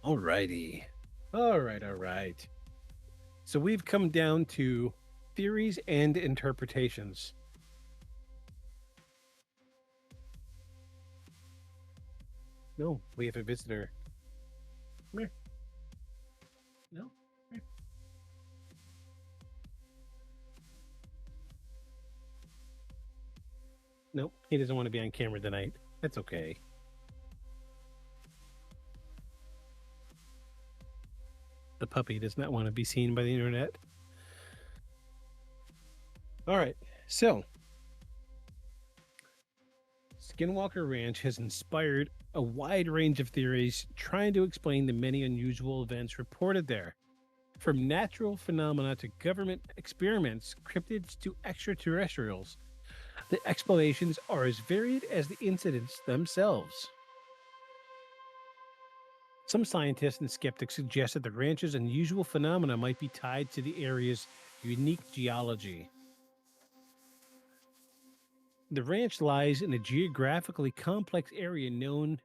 Alrighty. All right. So we've come down to theories and interpretations. No, we have a visitor. Come here. No. Come here. Nope, he doesn't want to be on camera tonight. That's okay. The puppy does not want to be seen by the internet. All right, so Skinwalker Ranch has inspired a wide range of theories trying to explain the many unusual events reported there. From natural phenomena to government experiments, cryptids to extraterrestrials, the explanations are as varied as the incidents themselves. Some scientists and skeptics suggest that the ranch's unusual phenomena might be tied to the area's unique geology. The ranch lies in a geographically complex area known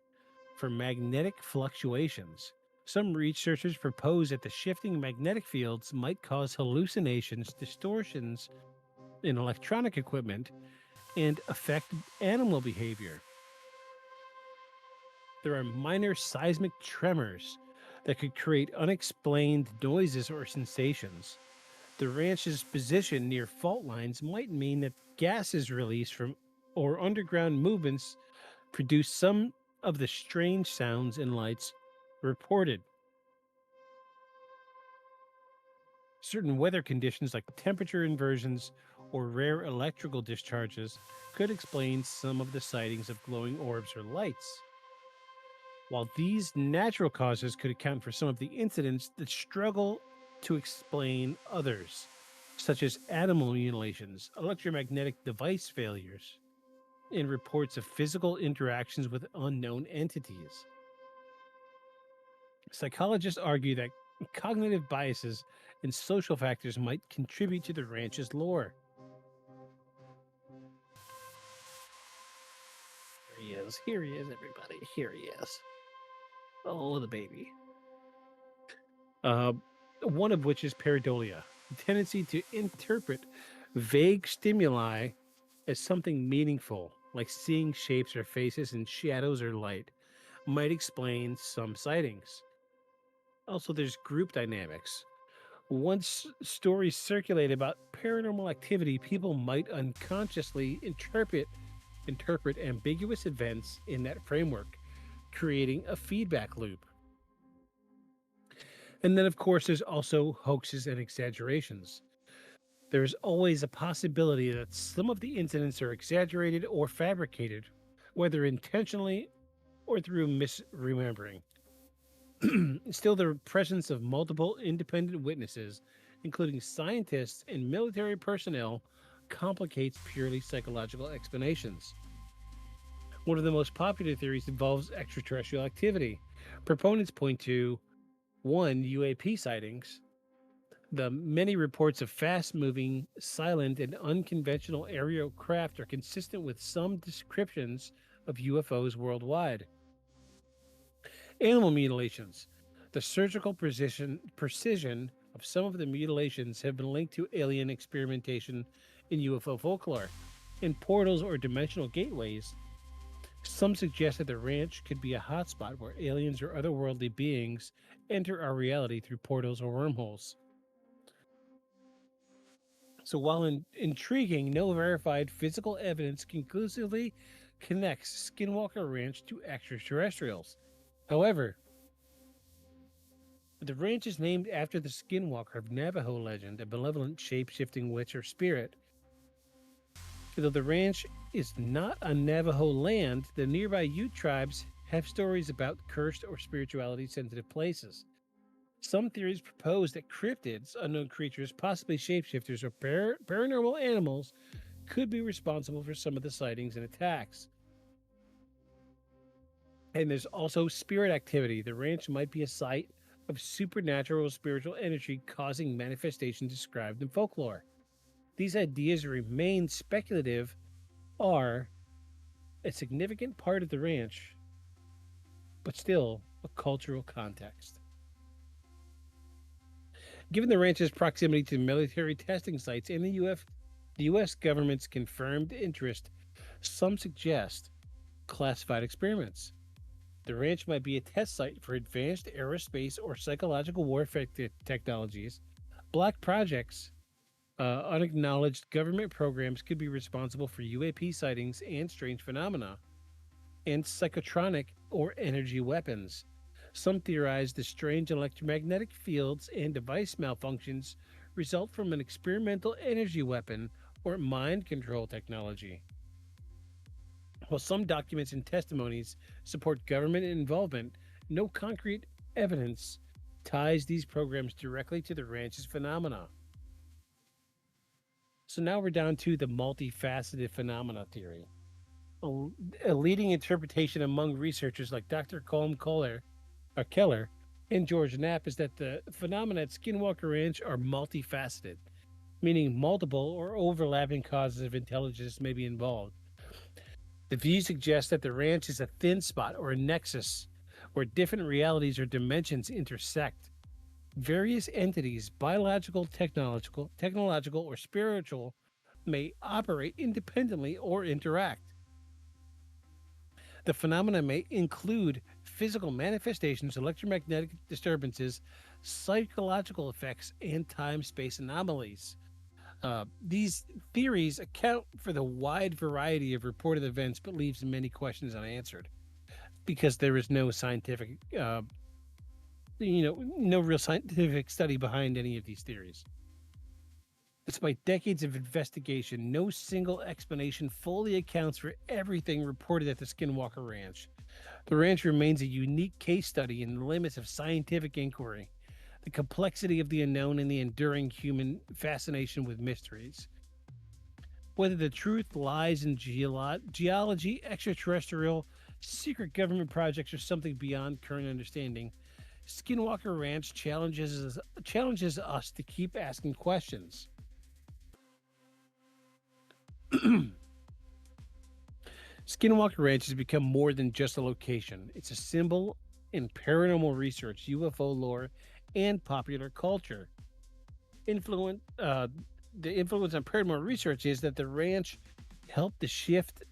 for magnetic fluctuations. Some researchers propose that the shifting magnetic fields might cause hallucinations, distortions in electronic equipment, and affect animal behavior. There are minor seismic tremors that could create unexplained noises or sensations. The ranch's position near fault lines might mean that gases released from or underground movements produce some of the strange sounds and lights reported. Certain weather conditions like temperature inversions or rare electrical discharges could explain some of the sightings of glowing orbs or lights. While these natural causes could account for some of the incidents that struggle to explain others, such as animal mutilations, electromagnetic device failures, and reports of physical interactions with unknown entities. Psychologists argue that cognitive biases and social factors might contribute to the ranch's lore. Here he is, everybody. Here he is. Oh, the baby. One of which is pareidolia, the tendency to interpret vague stimuli as something meaningful, like seeing shapes or faces in shadows or light, might explain some sightings. Also, there's group dynamics. Once stories circulate about paranormal activity, people might unconsciously interpret ambiguous events in that framework, creating a feedback loop. And then, of course, there's also hoaxes and exaggerations. There's always a possibility that some of the incidents are exaggerated or fabricated, whether intentionally or through misremembering. Still, the presence of multiple independent witnesses, including scientists and military personnel, complicates purely psychological explanations. One of the most popular theories involves extraterrestrial activity. Proponents point to 1. UAP sightings. The many reports of fast moving, silent, and unconventional aerial craft are consistent with some descriptions of UFOs worldwide. Animal mutilations. The surgical precision of some of the mutilations have been linked to alien experimentation in UFO folklore. In portals or dimensional gateways, some suggest that the ranch could be a hotspot where aliens or otherworldly beings enter our reality through portals or wormholes. So, while intriguing, no verified physical evidence conclusively connects Skinwalker Ranch to extraterrestrials. However, the ranch is named after the Skinwalker of Navajo legend, a malevolent shape-shifting witch or spirit. Though the ranch is not on Navajo land, the nearby Ute tribes have stories about cursed or spirituality-sensitive places. Some theories propose that cryptids, unknown creatures, possibly shapeshifters, or paranormal animals, could be responsible for some of the sightings and attacks. And there's also spirit activity. The ranch might be a site of supernatural spiritual energy causing manifestations described in folklore. These ideas remain speculative, are a significant part of the ranch but still a cultural context. Given the ranch's proximity to military testing sites and the U.S. government's confirmed interest, some suggest classified experiments. The ranch might be a test site for advanced aerospace or psychological warfare technologies. Black projects, unacknowledged government programs could be responsible for UAP sightings and strange phenomena, and psychotronic or energy weapons. Some theorize the strange electromagnetic fields and device malfunctions result from an experimental energy weapon or mind control technology. While some documents and testimonies support government involvement, no concrete evidence ties these programs directly to the ranch's phenomena. So now we're down to the multifaceted phenomena theory. A leading interpretation among researchers like Dr. Keller and George Knapp is that the phenomena at Skinwalker Ranch are multifaceted, meaning multiple or overlapping causes of intelligence may be involved. The view suggests that the ranch is a thin spot or a nexus where different realities or dimensions intersect. Various entities, biological, technological, or spiritual, may operate independently or interact. The phenomena may include physical manifestations, electromagnetic disturbances, psychological effects, and time space anomalies. These theories account for the wide variety of reported events, but leaves many questions unanswered because there is no scientific, no real scientific study behind any of these theories. Despite decades of investigation, no single explanation fully accounts for everything reported at the Skinwalker Ranch. The ranch remains a unique case study in the limits of scientific inquiry, the complexity of the unknown, and the enduring human fascination with mysteries. Whether the truth lies in geology, extraterrestrial, secret government projects, or something beyond current understanding, Skinwalker Ranch challenges us to keep asking questions. Skinwalker Ranch has become more than just a location. It's a symbol in paranormal research, UFO lore, and popular culture. The influence on paranormal research is that the ranch helped shift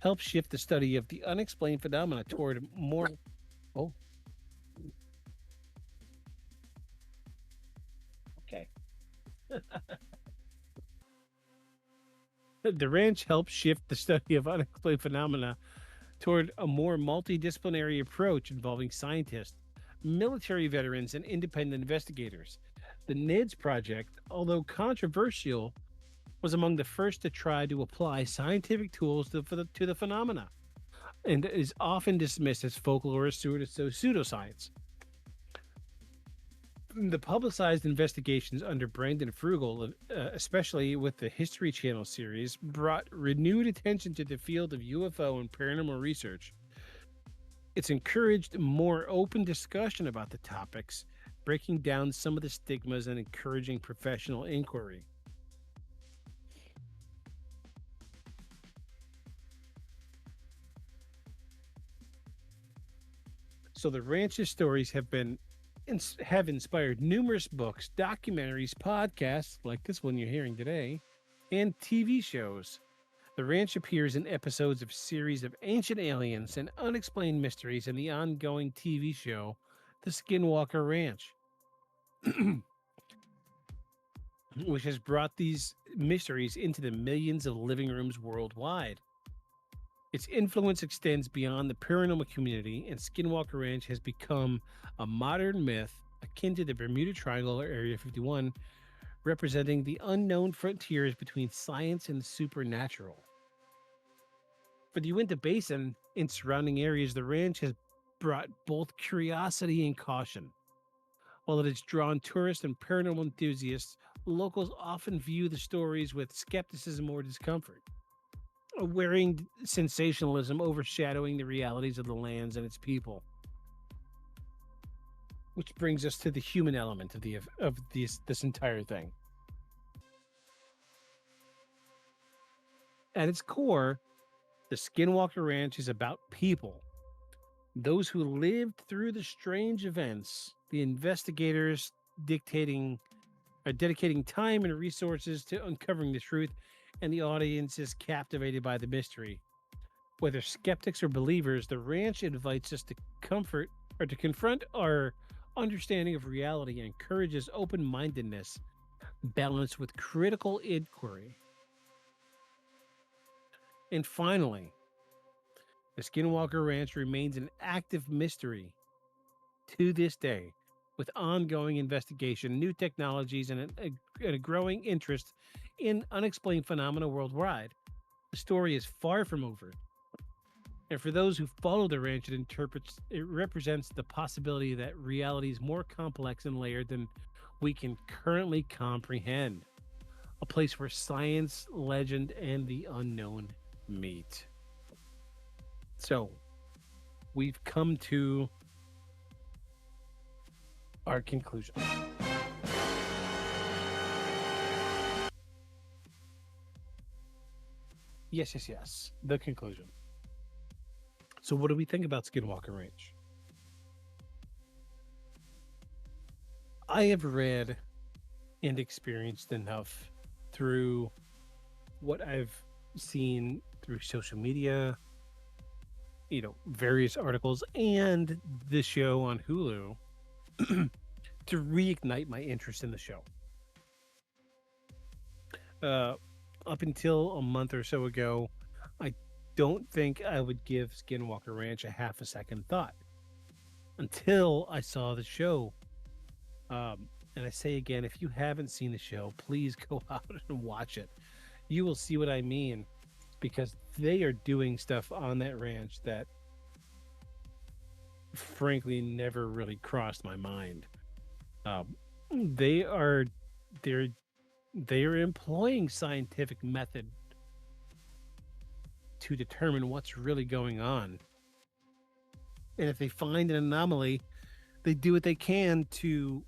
the study of the unexplained phenomena toward more. Oh, okay. The ranch helped shift the study of unexplained phenomena toward a more multidisciplinary approach involving scientists, military veterans, and independent investigators. The NIDS project, although controversial, was among the first to try to apply scientific tools to the phenomena, and is often dismissed as folklore or pseudoscience. The publicized investigations under Brandon Frugal, especially with the History Channel series, brought renewed attention to the field of UFO and paranormal research. It's encouraged more open discussion about the topics, breaking down some of the stigmas and encouraging professional inquiry. So the ranch's stories have inspired numerous books, documentaries, podcasts like this one you're hearing today, and TV shows. The ranch appears in episodes of series of Ancient Aliens and Unexplained Mysteries in the ongoing TV show The Skinwalker Ranch, which has brought these mysteries into the millions of living rooms worldwide. Its influence extends beyond the paranormal community, and Skinwalker Ranch has become a modern myth akin to the Bermuda Triangle or Area 51, representing the unknown frontiers between science and the supernatural. For the Uinta Basin and surrounding areas, the ranch has brought both curiosity and caution. While it has drawn tourists and paranormal enthusiasts, locals often view the stories with skepticism or discomfort, a wearing sensationalism overshadowing the realities of the lands and its people. Which brings us to the human element of this entire thing. At its core, the Skinwalker Ranch is about people. Those who lived through the strange events, the investigators dictating are dedicating time and resources to uncovering the truth, and the audience is captivated by the mystery. Whether skeptics or believers, the ranch invites us to comfort or to confront our understanding of reality and encourages open mindedness balanced with critical inquiry. And finally, the Skinwalker Ranch remains an active mystery to this day, with ongoing investigation, new technologies, and a growing interest in unexplained phenomena worldwide. The story is far from over. And for those who follow the ranch, it represents the possibility that reality is more complex and layered than we can currently comprehend. A place where science, legend, and the unknown meet. So, we've come to our conclusion. Yes. The conclusion. So, what do we think about Skinwalker Ranch? I have read and experienced enough through what I've seen through social media, various articles, and the show on Hulu to reignite my interest in the show. Up until a month or so ago, I don't think I would give Skinwalker Ranch a half a second thought until I saw the show. And I say again, if you haven't seen the show, please go out and watch it. You will see what I mean, because they are doing stuff on that ranch that frankly never really crossed my mind. They're employing scientific method to determine what's really going on. And if they find an anomaly, they do what they can to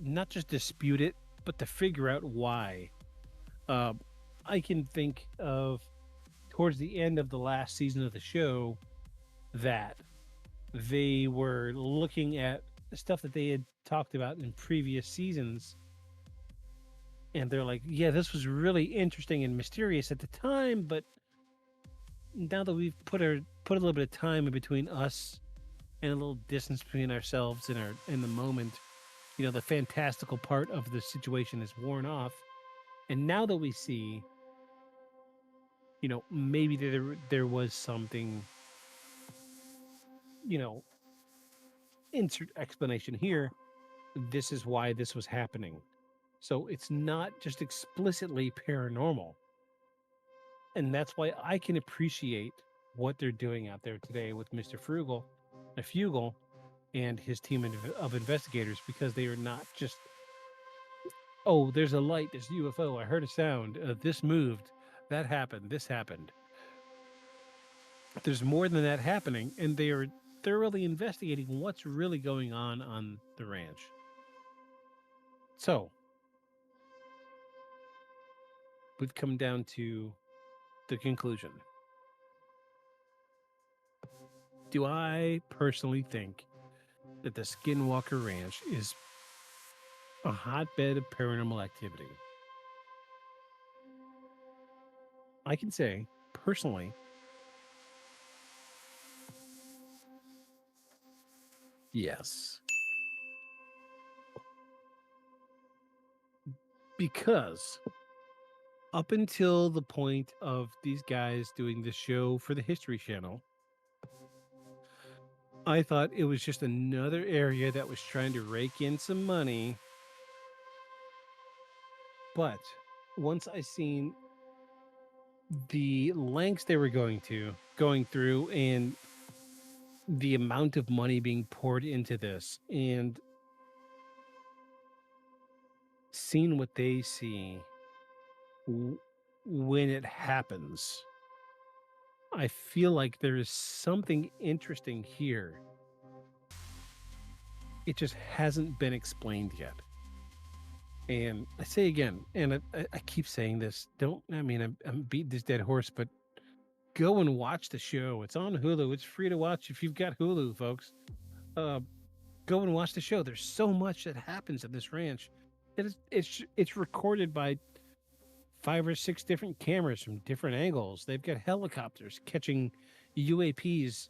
not just dispute it, but to figure out why. I can think of towards the end of the last season of the show that they were looking at stuff that they had talked about in previous seasons, and they're like, yeah, this was really interesting and mysterious at the time, but now that we've put a little bit of time in between us and a little distance between ourselves and in the moment, the fantastical part of the situation is worn off, and now that we see, maybe there was something, insert explanation here. This is why this was happening. So it's not just explicitly paranormal. And that's why I can appreciate what they're doing out there today with Mr. Fugel, and his team of investigators, because they are not just, oh, there's a light, there's a UFO, I heard a sound, this moved, that happened, this happened. There's more than that happening, and they are thoroughly investigating what's really going on the ranch. So, we've come down to the conclusion. Do I personally think that the Skinwalker Ranch is a hotbed of paranormal activity? I can say, personally, yes. Because up until the point of these guys doing the show for the History Channel, I thought it was just another area that was trying to rake in some money. But once I seen the lengths they were going through, and the amount of money being poured into this, and seeing what they see when it happens, I feel like there is something interesting here. It just hasn't been explained yet. And I say again, and I keep saying this, I'm beating this dead horse, but go and watch the show. It's on Hulu. It's free to watch if you've got Hulu, folks. Go and watch the show. There's so much that happens at this ranch. It's recorded by 5 or 6 different cameras from different angles. They've got helicopters catching UAPs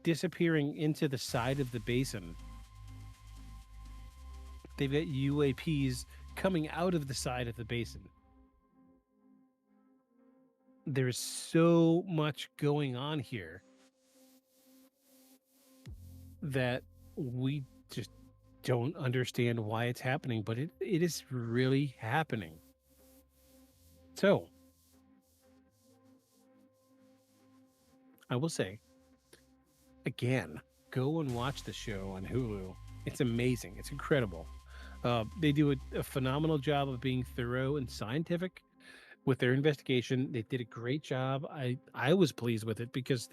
disappearing into the side of the basin. They've got UAPs coming out of the side of the basin. There's so much going on here that we just don't understand why it's happening, but it is really happening. So, I will say, again, go and watch the show on Hulu. It's amazing. It's incredible. They do a phenomenal job of being thorough and scientific with their investigation. They did a great job. I was pleased with it because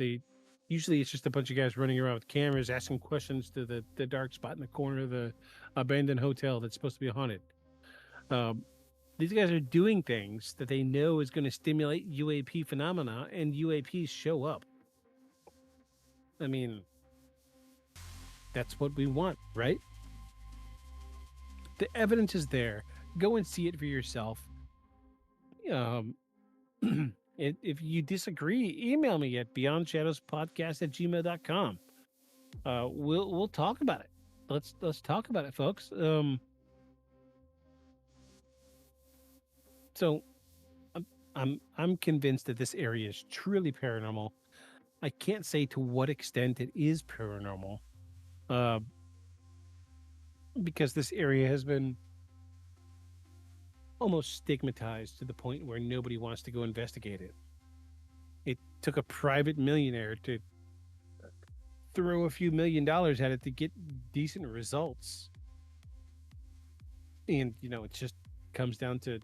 usually it's just a bunch of guys running around with cameras asking questions to the dark spot in the corner of the abandoned hotel that's supposed to be haunted. These guys are doing things that they know is going to stimulate UAP phenomena, and UAPs show up. I mean, that's what we want, right? The evidence is there. Go and see it for yourself. If you disagree, email me at beyondshadowspodcast@gmail.com. We'll talk about it. Let's talk about it, folks. So I'm convinced that this area is truly paranormal. I can't say to what extent it is paranormal, because this area has been almost stigmatized to the point where nobody wants to go investigate it. It took a private millionaire to throw a few $1 million at it to get decent results. And, it just comes down to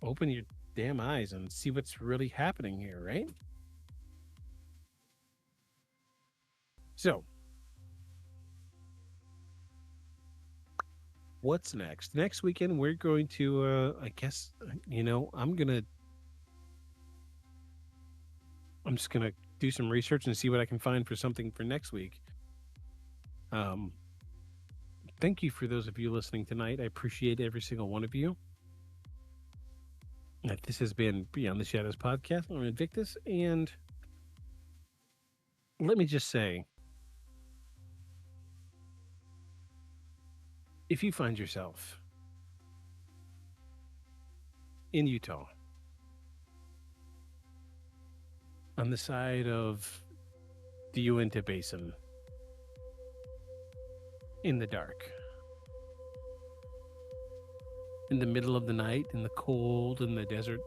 open your damn eyes and see what's really happening here, right? So, what's next? Next weekend, we're going to, I guess, I'm just going to do some research and see what I can find for something for next week. Thank you for those of you listening tonight. I appreciate every single one of you. This has been Beyond the Shadows podcast. I'm Invictus, and let me just say, if you find yourself in Utah on the side of the Uinta Basin in the dark, in the middle of the night, in the cold, in the desert,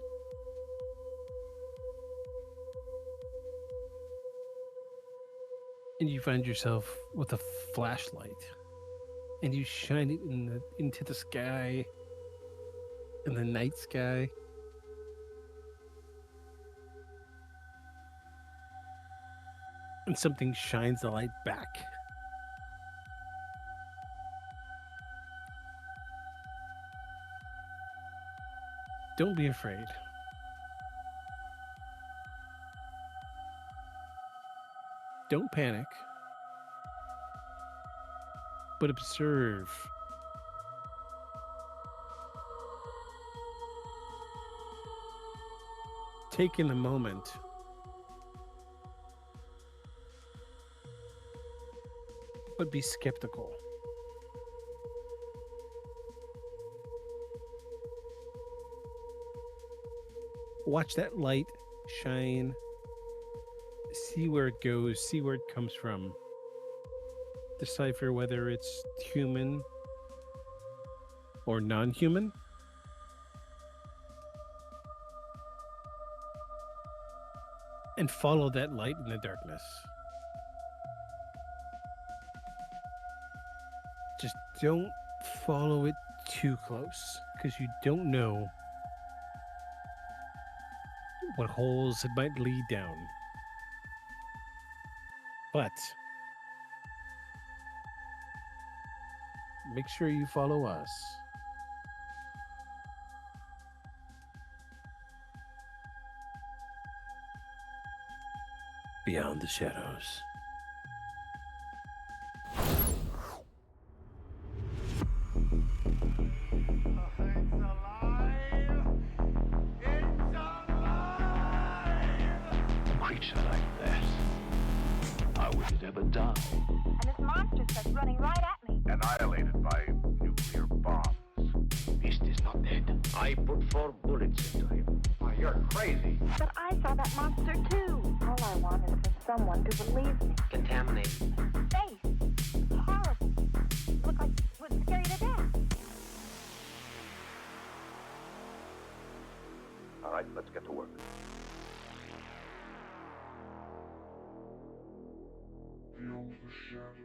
and you find yourself with a flashlight and you shine it into the sky, in the night sky, and something shines the light back. Don't be afraid. Don't panic, but observe. Take in a moment but be skeptical. Watch that light shine. See where it goes. See where it comes from. Decipher whether it's human or non-human. And follow that light in the darkness. Just don't follow it too close, because you don't know what holes it might lead down. But make sure you follow us. Beyond the Shadows. A creature like that. How would it ever die? And this monster starts running right at me. Annihilated by nuclear bombs. Beast is not dead. I put 4 bullets into him. Oh, you're crazy. But I saw that monster too. All I want is for someone to believe me. Contaminated. Face. Horrible. Looked like it would scare you to death. All right, let's get to work. Beyond the shadows.